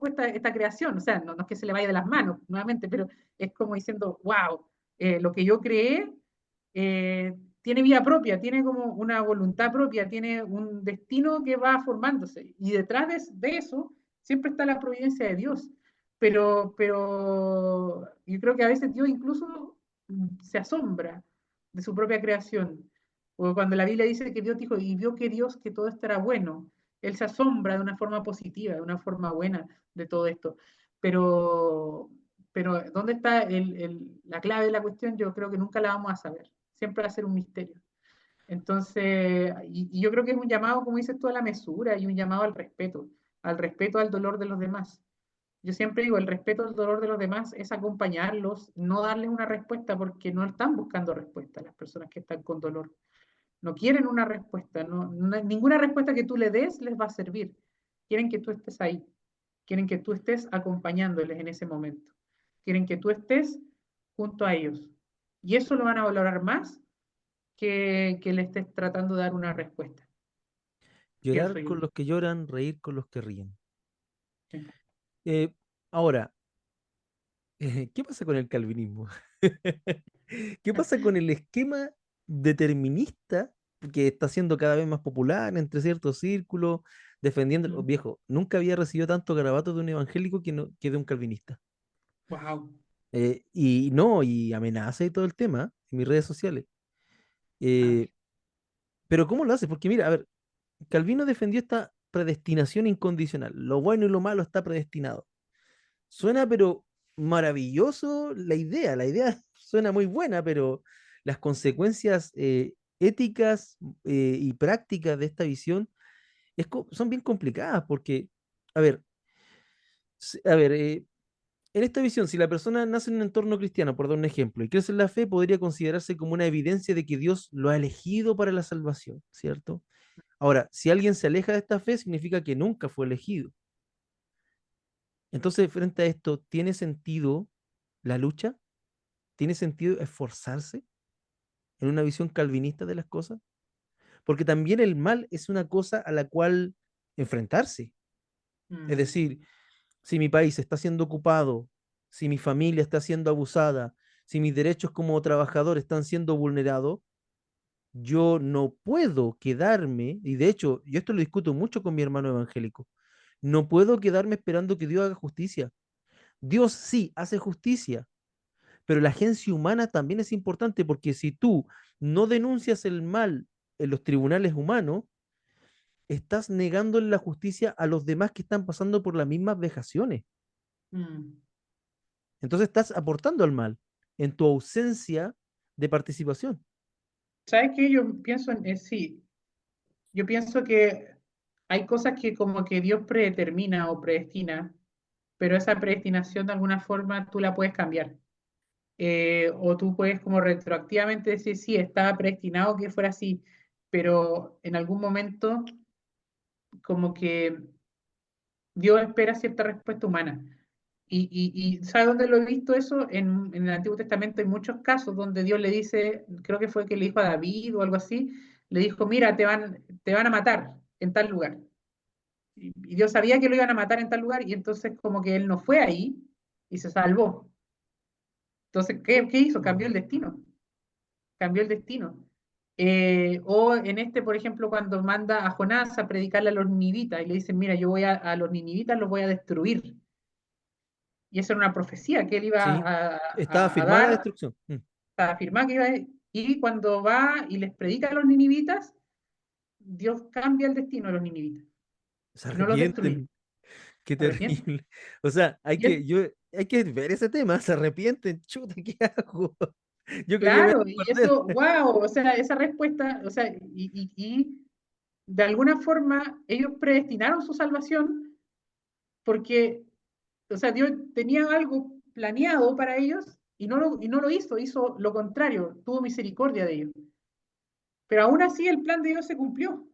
esta creación, o sea, no es que se le vaya de las manos nuevamente, pero es como diciendo, wow, lo que yo creé tiene vida propia, tiene como una voluntad propia, tiene un destino que va formándose. Y detrás de eso siempre está la providencia de Dios. Pero yo creo que a veces Dios incluso se asombra de su propia creación. O cuando la Biblia dice que Dios dijo, y vio que Dios que todo esto era bueno, Él se asombra de una forma positiva, de una forma buena de todo esto. Pero, pero ¿dónde está la clave de la cuestión? Yo creo que nunca la vamos a saber. Siempre va a ser un misterio. Entonces, y yo creo que es un llamado, como dices tú, a la mesura y un llamado al respeto al dolor de los demás. Yo siempre digo, el respeto al dolor de los demás es acompañarlos, no darles una respuesta porque no están buscando respuesta las personas que están con dolor. No quieren una respuesta, ninguna respuesta que tú le des les va a servir. Quieren que tú estés ahí, quieren que tú estés acompañándoles en ese momento, quieren que tú estés junto a ellos. Y eso lo van a valorar más que le estés tratando de dar una respuesta, pienso Llorar yo. con los que lloran, reír con los que ríen. Sí. Eh, ahora, ¿qué pasa con el calvinismo? ¿Qué pasa con el esquema determinista que está siendo cada vez más popular entre ciertos círculos, defendiendo, oh, viejo, nunca había recibido tanto garabato de un evangélico que de un calvinista. Wow. Y no, y amenaza y todo el tema en mis redes sociales. Eh, pero ¿cómo lo hace? Porque mira, a ver, Calvino defendió esta predestinación incondicional. Lo bueno y lo malo está predestinado. Suena pero maravilloso la idea suena muy buena, pero las consecuencias éticas y prácticas de esta visión son bien complicadas porque, a ver, a ver, en esta visión, si la persona nace en un entorno cristiano, por dar un ejemplo, y crece en la fe, podría considerarse como una evidencia de que Dios lo ha elegido para la salvación, ¿cierto? Ahora, si alguien se aleja de esta fe, significa que nunca fue elegido. Entonces, frente a esto, ¿tiene sentido la lucha? ¿Tiene sentido esforzarse en una visión calvinista de las cosas? Porque también el mal es una cosa a la cual enfrentarse. Es Mm, decir, si mi país está siendo ocupado, si mi familia está siendo abusada, si mis derechos como trabajador están siendo vulnerados, yo no puedo quedarme, y de hecho, yo esto lo discuto mucho con mi hermano evangélico, no puedo quedarme esperando que Dios haga justicia. Dios sí hace justicia, pero la agencia humana también es importante porque si tú no denuncias el mal en los tribunales humanos, estás negando la justicia a los demás que están pasando por las mismas vejaciones. mm. Entonces estás aportando al mal en tu ausencia de participación. ¿Sabes qué? Yo pienso sí, yo pienso que hay cosas que como que Dios predetermina o predestina, pero esa predestinación de alguna forma tú la puedes cambiar. O tú puedes como retroactivamente decir, sí, estaba predestinado que fuera así, pero en algún momento como que Dios espera cierta respuesta humana. Y ¿sabe dónde lo he visto eso? En el Antiguo Testamento hay muchos casos donde Dios le dice, creo que fue que le dijo a David o algo así, le dijo, mira, te van a matar en tal lugar. Y Dios sabía que lo iban a matar en tal lugar y entonces como que él no fue ahí y se salvó. Entonces, ¿qué hizo? Cambió el Mm. destino. Cambió el destino. O en este, por ejemplo, cuando manda a Jonás a predicarle a los ninivitas y le dicen, mira, yo voy a los ninivitas, los voy a destruir. Y esa era una profecía que él iba Sí, estaba a firmada la dar, destrucción. Mm. a afirmar que iba a... Y cuando va y les predica a los ninivitas, Dios cambia el destino de los ninivitas Se y no los destruye. arrepienten. Qué ¿Se arrepienten? terrible. O sea, Y es, hay que ver ese tema. Se arrepienten. Chuta, ¿qué hago? Yo quería ver claro, el y cordero. eso, wow, o sea, esa respuesta, o sea, y de alguna forma ellos predestinaron su salvación porque, o sea, Dios tenía algo planeado para ellos y no lo hizo, hizo lo contrario, tuvo misericordia de ellos. Pero aún así el plan de Dios se cumplió. O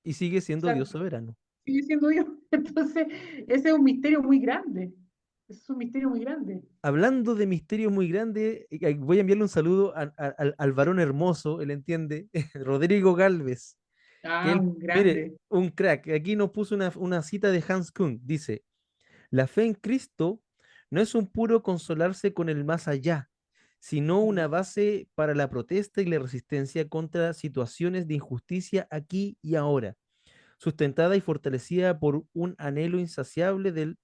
Y sigue siendo sea, Dios soberano. sigue siendo Dios. Entonces, ese es un misterio muy grande. Es un misterio muy grande. Hablando de misterios muy grandes, voy a enviarle un saludo al varón hermoso, él entiende, Rodrigo Galvez, que Ah, él, un mire, grande. un crack. Aquí nos puso una cita de Hans Kuhn. Dice, la fe en Cristo no es un puro consolarse con el más allá, sino una Mm, base para la protesta y la resistencia contra situaciones de injusticia aquí y ahora, sustentada y fortalecida por un anhelo insaciable del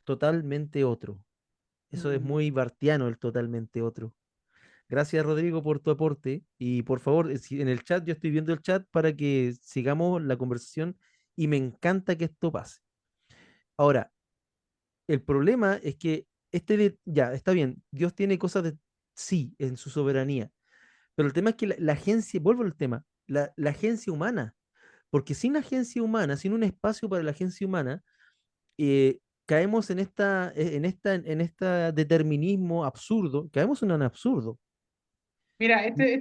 totalmente otro. Eso es mm. muy bartiano, el totalmente otro. Gracias, Rodrigo, por tu aporte. Y por favor, si en el chat, yo estoy viendo el chat para que sigamos la conversación y me encanta que esto pase. Ahora, el problema es que ya, está bien, Dios tiene cosas de sí en su soberanía, pero el tema es que la agencia, vuelvo al tema, la agencia humana, porque sin agencia humana, sin un espacio para la agencia humana, caemos en esta determinismo absurdo, caemos en un absurdo. Mira, este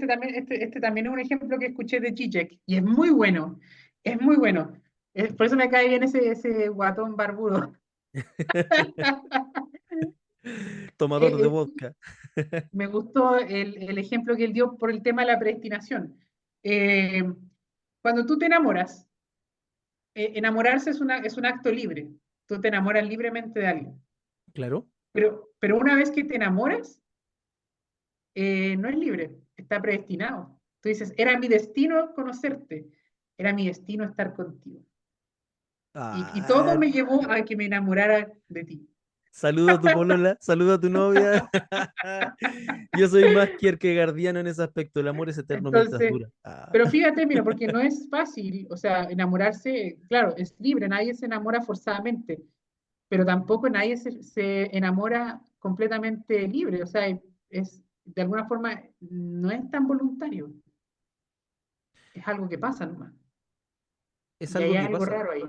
también es un ejemplo que escuché de Zizek y es muy bueno. Es muy bueno. Por eso me cae bien ese guatón barbudo. Tomador de Eh, vodka. Me gustó el ejemplo que él dio por el tema de la predestinación. Eh, Cuando tú te enamoras, enamorarse es un acto libre. Tú te enamoras libremente de alguien. Claro. Pero una vez que te enamoras, no es libre, está predestinado. Tú dices, era mi destino conocerte, era mi destino estar contigo. Y todo Ah, me llevó a que me enamorara de ti. saludo a tu polola, saludo a tu novia. Yo soy más kierkegaardiano en ese aspecto. El amor es eterno mientras Entonces, dura. Ah, pero fíjate, mira, porque no es fácil, o sea, enamorarse, claro, es libre, nadie se enamora forzadamente, pero tampoco nadie se enamora completamente libre, o sea, de alguna forma no es tan voluntario, es algo que pasa nomás, es y hay algo que algo pasa. raro ahí.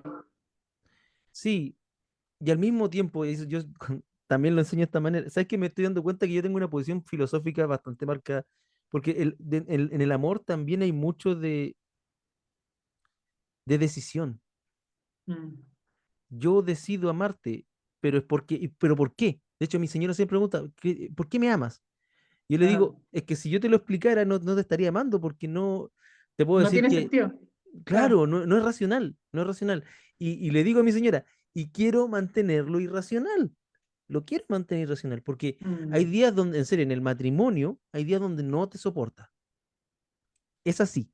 Sí, y al mismo tiempo, yo también lo enseño de esta manera. ¿Sabes que me estoy dando cuenta que yo tengo una posición filosófica bastante marcada? Porque en el amor también hay mucho de decisión. Mm, Yo decido amarte, pero es porque, pero ¿por qué? De hecho, mi señora siempre pregunta, ¿por qué me amas? Yo le claro, digo, es que si yo te lo explicara, no te estaría amando, porque no, te puedo no decir tiene que, sentido, claro. claro, no es racional, no es racional. Y le digo a mi señora, y quiero mantenerlo irracional, lo quiero mantener irracional, porque hay Mm, días donde, en serio, en el matrimonio, hay días donde no te soporta. Es así,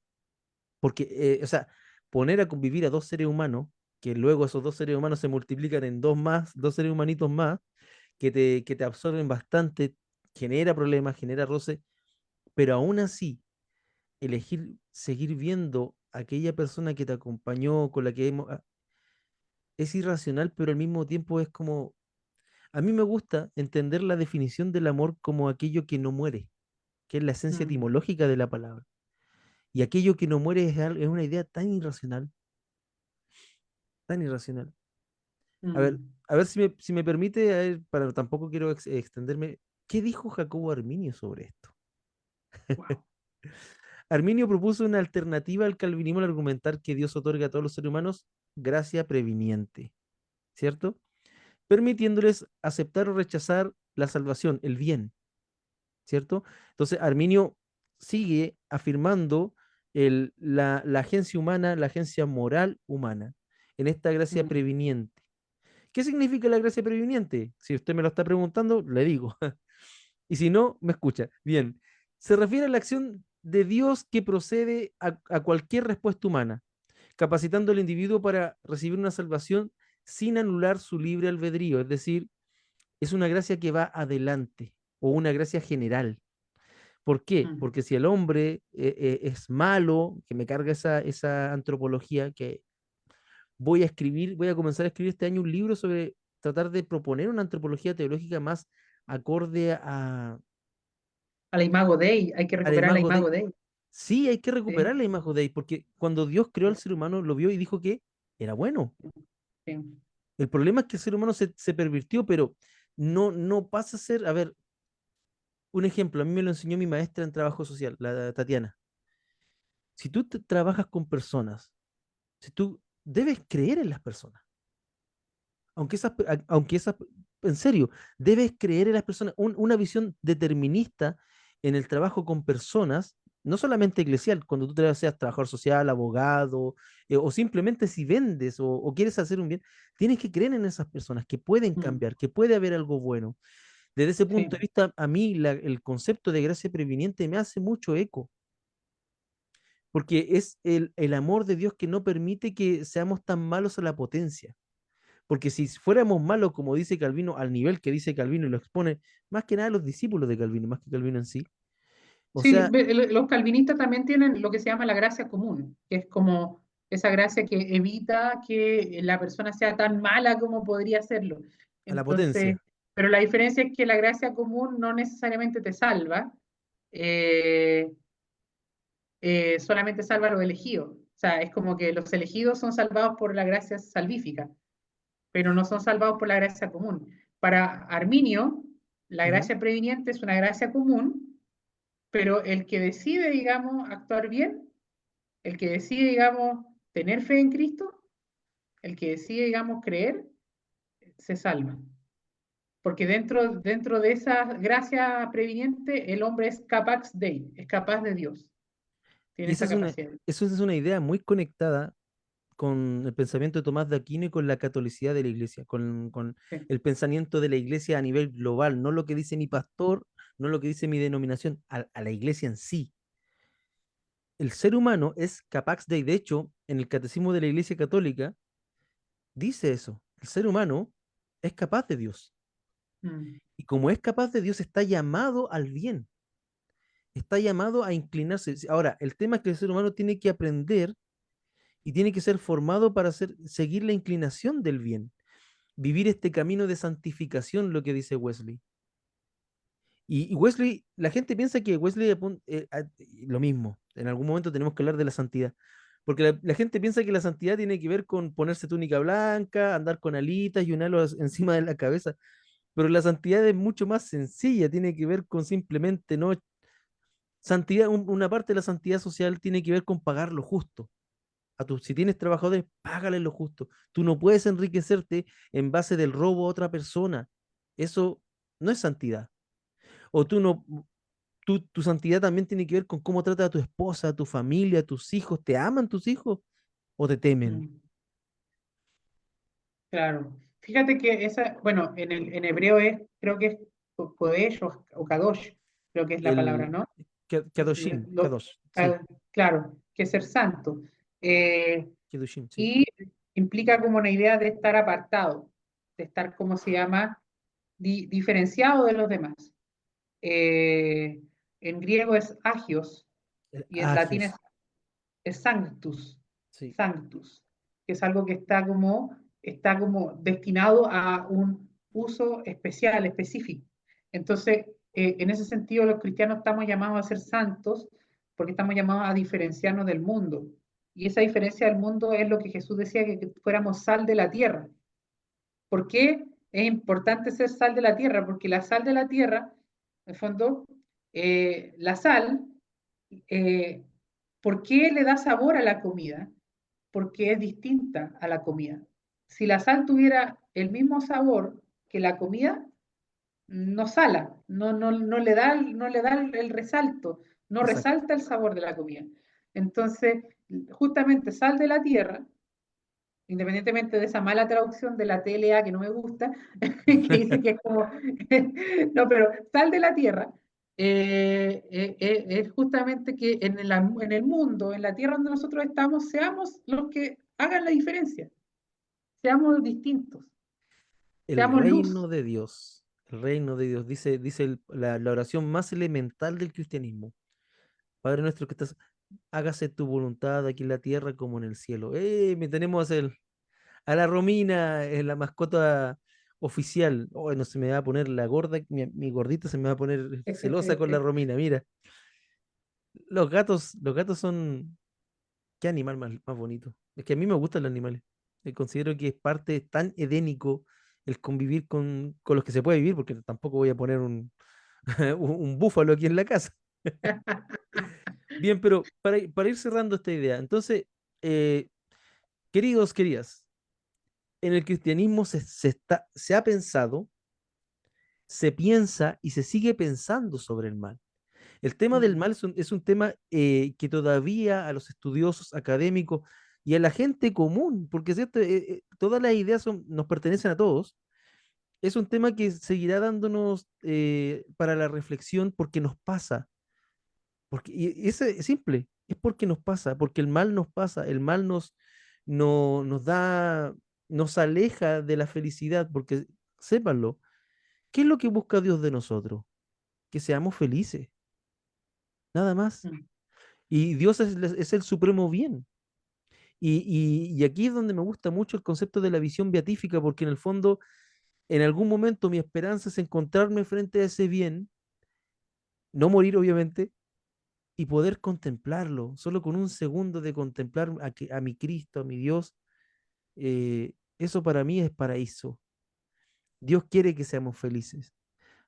porque, o sea, poner a convivir a dos seres humanos, que luego esos dos seres humanos se multiplican en dos más, dos seres humanitos más, que te absorben bastante, genera problemas, genera roce, pero aún así elegir seguir viendo a aquella persona que te acompañó, con la que es irracional, pero al mismo tiempo es como, a mí me gusta entender la definición del amor como aquello que no muere, que es la esencia mm, etimológica de la palabra. Y aquello que no muere es una idea tan irracional, tan irracional. A ver, mm. si me permite, a ver, para tampoco quiero extenderme, ¿qué dijo Jacobo Arminio sobre esto? Wow. Arminio propuso una alternativa al calvinismo al argumentar que Dios otorga a todos los seres humanos gracia previniente, ¿cierto? Permitiéndoles aceptar o rechazar la salvación, el bien, ¿cierto? Entonces, Arminio sigue afirmando la agencia humana, la agencia moral humana, en esta gracia Mm, previniente. ¿Qué significa la gracia previniente? Si usted me lo está preguntando, le digo. Y si no, me escucha. Bien, se refiere a la acción de Dios que procede a cualquier respuesta humana, capacitando al individuo para recibir una salvación sin anular su libre albedrío. Es decir, es una gracia que va adelante o una gracia general. ¿Por qué? mm. Porque si el hombre es malo, que me carga esa antropología, que voy a comenzar a escribir este año un libro sobre tratar de proponer una antropología teológica más acorde A la Imago Dei, hay que a la recuperar la imago Imago Dei. Dei. Sí, hay que Sí, recuperar la imago Dei, porque cuando Dios creó al ser humano, lo vio y dijo que era bueno. sí. El problema es que el ser humano se pervirtió, pero no pasa a ser, a ver, un ejemplo, a mí me lo enseñó mi maestra en trabajo social, la Tatiana. Si tú trabajas con personas, si tú debes creer en las personas, aunque esas, en serio, debes creer en las personas, una visión determinista en el trabajo con personas, no solamente eclesial, cuando tú seas trabajador social, abogado, o simplemente si vendes o quieres hacer un bien, tienes que creer en esas personas que pueden Mm, cambiar, que puede haber algo bueno. Desde ese punto de sí. vista, a mí el concepto de gracia previniente me hace mucho eco, porque es el amor de Dios que no permite que seamos tan malos a la potencia. Porque si fuéramos malos, como dice Calvino, al nivel que dice Calvino y lo expone, más que nada los discípulos de Calvino, más que Calvino en sí. O Sí, sea, los calvinistas también tienen lo que se llama la gracia común, que es como esa gracia que evita que la persona sea tan mala como podría serlo. a la Entonces, potencia. pero la diferencia es que la gracia común no necesariamente te salva, eh, solamente salva a los elegidos. O sea, es como que los elegidos son salvados por la gracia salvífica, pero no son salvados por la gracia común. Para Arminio, la Ujú. gracia previniente es una gracia común, pero el que decide, digamos, actuar bien, el que decide, digamos, tener fe en Cristo, el que decide, digamos, creer, se salva. Porque dentro de esa gracia previniente, el hombre es capax Dei, es capaz de Dios, Y tiene esa capacidad. eso es una idea muy conectada con el pensamiento de Tomás de Aquino y con la catolicidad de la iglesia, con Sí, el pensamiento de la iglesia a nivel global, no lo que dice mi pastor, no lo que dice mi denominación, a la iglesia en sí. El ser humano es capaz de hecho, en el catecismo de la iglesia católica, dice eso, el ser humano es capaz de Dios. mm, Y como es capaz de Dios, está llamado al bien, está llamado a inclinarse. Ahora, el tema es que el ser humano tiene que aprender y tiene que ser formado para seguir la inclinación del bien, vivir este camino de santificación, lo que dice Wesley. Y Wesley, la gente piensa que Wesley lo mismo, en algún momento tenemos que hablar de la santidad, porque la gente piensa que la santidad tiene que ver con ponerse túnica blanca, andar con alitas y un halo encima de la cabeza. Pero la santidad es mucho más sencilla, tiene que ver con simplemente no santidad, una parte de la santidad social tiene que ver con pagar lo justo. Si tienes trabajadores, págale lo justo. Tú no puedes enriquecerte en base del robo a otra persona. Eso no es santidad. O tú no, tu santidad también tiene que ver con cómo trata a tu esposa, a tu familia, a tus hijos. ¿Te aman tus hijos o te temen? mm, claro. Fíjate que esa, bueno, en hebreo es, creo que es Kodesh o Kadosh, creo que es la palabra, El ¿no? Kadoshim, Kadosh, sí, Claro, que es ser santo. Eh, Kedushim, sí. y implica como una idea de estar apartado, de estar, como se llama, diferenciado de los demás. En griego es agios, y en latín Agios, es sanctus, sí, sanctus, que es algo que está como destinado a un uso especial, específico. Entonces, en ese sentido, los cristianos estamos llamados a ser santos porque estamos llamados a diferenciarnos del mundo. Y esa diferencia del mundo es lo que Jesús decía, que fuéramos sal de la tierra. ¿Por qué es importante ser sal de la tierra? Porque la sal de la tierra, en el fondo, la sal, eh, ¿por qué le da sabor a la comida? Porque es distinta a la comida. Si la sal tuviera el mismo sabor que la comida, no sala, no le da el resalto, no exacto. resalta el sabor de la comida. Entonces, justamente sal de la tierra, independientemente de esa mala traducción de la TLA que no me gusta, que dice que es como, no, pero sal de la tierra, es justamente que en el mundo, en la tierra donde nosotros estamos, seamos los que hagan la diferencia, seamos distintos, El seamos reino luz. de Dios, el reino de Dios, dice la oración más elemental del cristianismo. Padre nuestro que estás, hágase tu voluntad aquí en la tierra como en el cielo. Me tenemos a la Romina, la mascota oficial. Oh, no se me va a poner la gorda, mi gordita se me va a poner celosa con la Romina. Mira, los gatos son, qué animal más bonito. Es que a mí me gustan los animales. Considero que es parte tan edénico el convivir con los que se puede vivir, porque tampoco voy a poner un búfalo aquí en la casa. Bien, pero para ir cerrando esta idea, entonces, eh, queridos, queridas, en el cristianismo se ha pensado, se piensa y se sigue pensando sobre el mal. El tema del Mm, mal es un tema que todavía a los estudiosos académicos y a la gente común, porque ¿cierto? Todas las ideas nos pertenecen a todos, es un tema que seguirá dándonos para la reflexión porque nos pasa. Porque, y es simple, es porque nos pasa, porque el mal nos pasa, el mal nos da, nos aleja de la felicidad, porque sépanlo, ¿qué es lo que busca Dios de nosotros? Que seamos felices, nada más. mm, Y Dios es el supremo bien. Y aquí es donde me gusta mucho el concepto de la visión beatífica, porque en el fondo, en algún momento mi esperanza es encontrarme frente a ese bien, no morir obviamente, y poder contemplarlo, solo con un segundo de contemplar a mi Cristo, a mi Dios, eso para mí es paraíso. Dios quiere que seamos felices,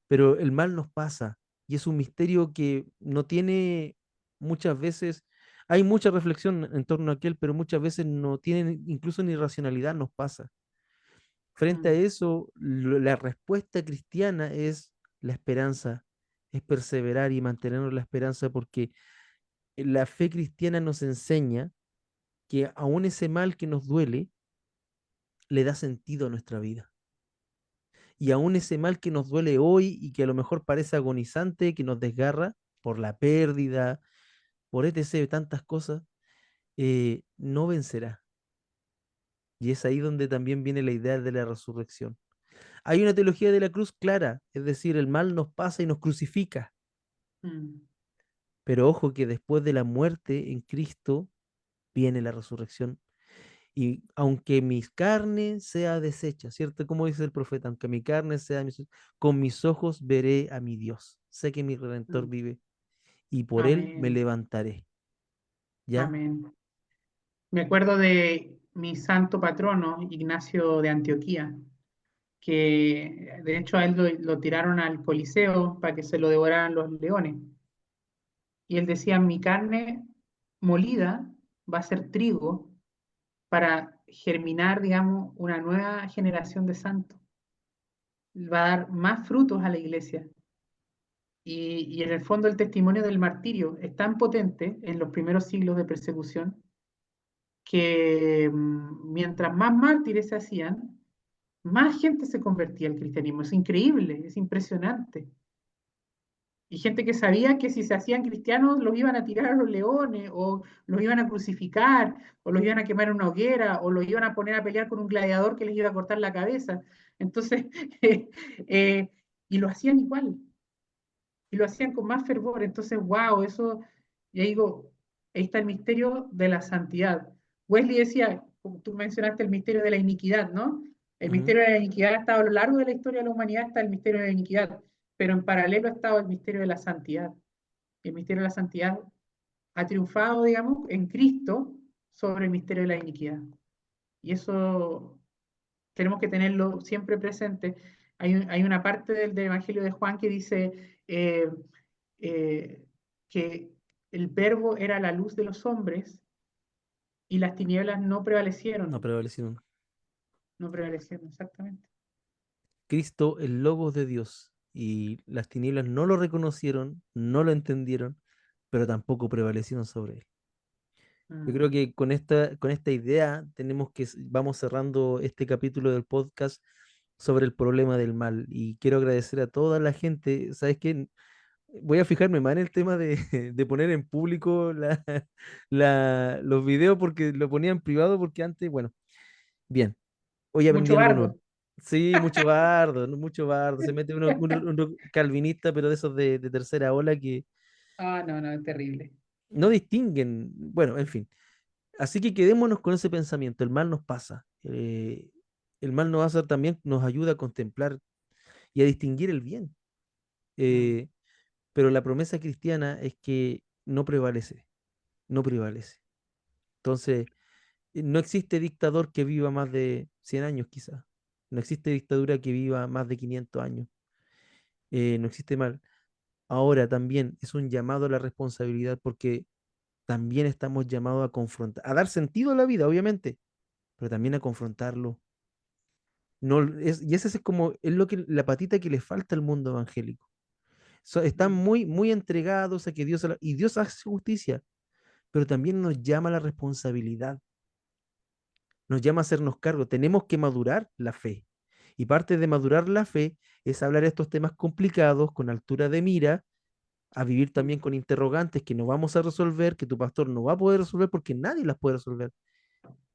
pero el mal nos pasa y es un misterio que no tiene muchas veces, hay mucha reflexión en torno a aquel, pero muchas veces no tiene incluso ni racionalidad, nos pasa. Frente a mm, eso, la respuesta cristiana es la esperanza, es perseverar y mantenernos la esperanza porque la fe cristiana nos enseña que aún ese mal que nos duele le da sentido a nuestra vida. Y aún ese mal que nos duele hoy y que a lo mejor parece agonizante, que nos desgarra por la pérdida, por etc., tantas cosas, no vencerá. Y es ahí donde también viene la idea de la resurrección. Hay una teología de la cruz clara, es decir, el mal nos pasa y nos crucifica, mm, pero ojo que después de la muerte en Cristo viene la resurrección. Y aunque mi carne sea deshecha, ¿cierto? Como dice el profeta, aunque mi carne sea, con mis ojos veré a mi Dios. Sé que mi Redentor mm. vive y por él me Amén, levantaré. ¿Ya? amén. Me acuerdo de mi santo patrono, Ignacio de Antioquía, que de hecho a él lo tiraron al Coliseo para que se lo devoraran los leones. Y él decía, mi carne molida va a ser trigo para germinar, digamos, una nueva generación de santos. Va a dar más frutos a la iglesia. Y en el fondo el testimonio del martirio es tan potente en los primeros siglos de persecución que mientras más mártires se hacían, más gente se convertía al cristianismo. Es increíble, es impresionante. Y gente que sabía que si se hacían cristianos los iban a tirar a los leones, o los iban a crucificar, o los iban a quemar en una hoguera, o los iban a poner a pelear con un gladiador que les iba a cortar la cabeza. Entonces, eh, y lo hacían igual, y lo hacían con más fervor. Entonces, wow, eso Y ahí digo, ahí está el misterio de la santidad. Wesley decía, como tú mencionaste, el misterio de la iniquidad, ¿no? El Ujú. misterio de la iniquidad ha estado a lo largo de la historia de la humanidad, está el misterio de la iniquidad, pero en paralelo ha estado el misterio de la santidad. El misterio de la santidad ha triunfado, digamos, en Cristo sobre el misterio de la iniquidad. Y eso tenemos que tenerlo siempre presente. Hay una parte del Evangelio de Juan que dice eh, que el verbo era la luz de los hombres y las tinieblas no No prevalecieron. prevalecieron. No prevalecieron, exactamente. Cristo, el Logos de Dios, y las tinieblas no lo reconocieron, no lo entendieron, pero tampoco prevalecieron sobre él. Yo creo Mm, que con esta idea tenemos que, vamos cerrando este capítulo del podcast sobre el problema del mal. Y quiero agradecer a toda la gente. ¿Sabes qué? Voy a fijarme más en el tema de, de poner en público los videos porque lo ponía en privado porque antes, bueno, bien, hoy aprendí mucho algo nuevo. bardo. Sí, mucho bardo, ¿no? Mucho bardo. Se mete uno calvinista, pero de esos de tercera ola que Ah, no, no, es terrible. no distinguen. Bueno, en fin. Así que quedémonos con ese pensamiento. El mal nos pasa. El mal nos hace también, nos ayuda a contemplar y a distinguir el bien. Mm, Eh, pero la promesa cristiana es que no prevalece, no prevalece. Entonces, no existe dictador que viva más de 100 años quizás. No existe dictadura que viva más de 500 años. No existe mal. Ahora también es un llamado a la responsabilidad porque también estamos llamados a confrontar, a dar sentido a la vida, obviamente, pero también a confrontarlo. No, y ese es como, es lo que, la patita que le falta al mundo evangélico. Están mm, muy, muy entregados a que Dios, y Dios hace justicia, pero también nos llama a la responsabilidad, nos llama a hacernos cargo. Tenemos que madurar la fe. Y parte de madurar la fe es hablar estos temas complicados con altura de mira, a vivir también mm, con interrogantes que no vamos a resolver, que tu pastor no va a poder resolver porque nadie las puede resolver.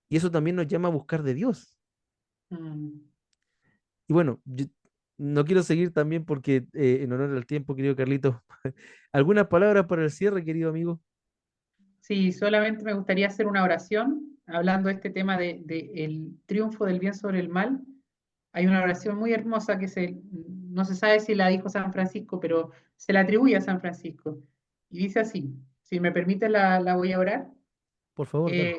Y eso también nos llama a buscar de Dios. mm. Y bueno, yo no quiero seguir también porque en honor al tiempo, querido Carlito, algunas palabras para el cierre, querido amigo. Sí, solamente me gustaría hacer una oración hablando de este tema de el triunfo del bien sobre el mal. Hay una oración muy hermosa no se sabe si la dijo San Francisco, pero se la atribuye a San Francisco. Y dice así, si me permite la voy a orar. Por favor, dale. Eh,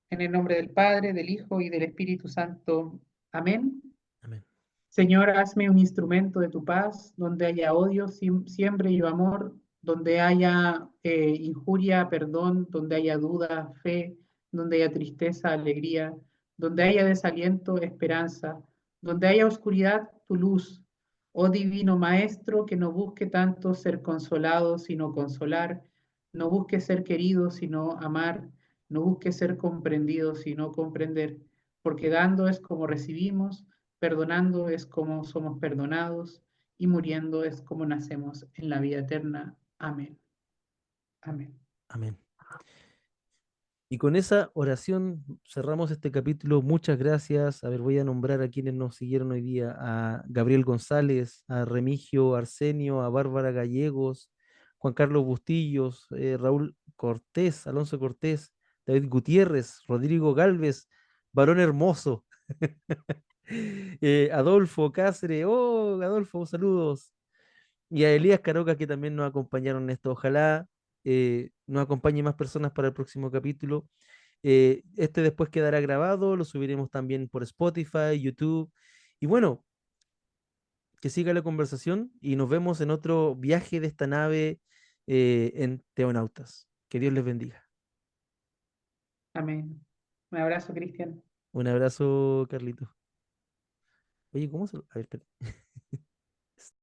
en el nombre del Padre, del Hijo y del Espíritu Santo. Amén. Amén. Señor, hazme un instrumento de tu paz, donde haya odio, siembre yo amor, donde haya injuria, perdón, donde haya duda, fe, donde haya tristeza, alegría, donde haya desaliento, esperanza, donde haya oscuridad, tu luz. Oh divino Maestro, que no busque tanto ser consolado, sino consolar, no busque ser querido, sino amar, no busque ser comprendido, sino comprender, porque dando es como recibimos, perdonando es como somos perdonados y muriendo es como nacemos en la vida eterna. Amén. Amén. Amén. Y con esa oración cerramos este capítulo. Muchas gracias. A ver, voy a nombrar a quienes nos siguieron hoy día: a Gabriel González, a Remigio Arsenio, a Bárbara Gallegos, Juan Carlos Bustillos, Raúl Cortés, Alonso Cortés, David Gutiérrez, Rodrigo Galvez, Varón Hermoso, Adolfo Cáceres. Oh, Adolfo, saludos. Y a Elías Caroca, que también nos acompañaron en esto. Ojalá nos acompañe más personas para el próximo capítulo. Este después quedará grabado, lo subiremos también por Spotify, YouTube. Y bueno, que siga la conversación y nos vemos en otro viaje de esta nave en Teonautas. Que Dios les bendiga. Amén. Un abrazo, Cristian. Un abrazo, Carlito. Oye, ¿cómo se lo... A ver, espera.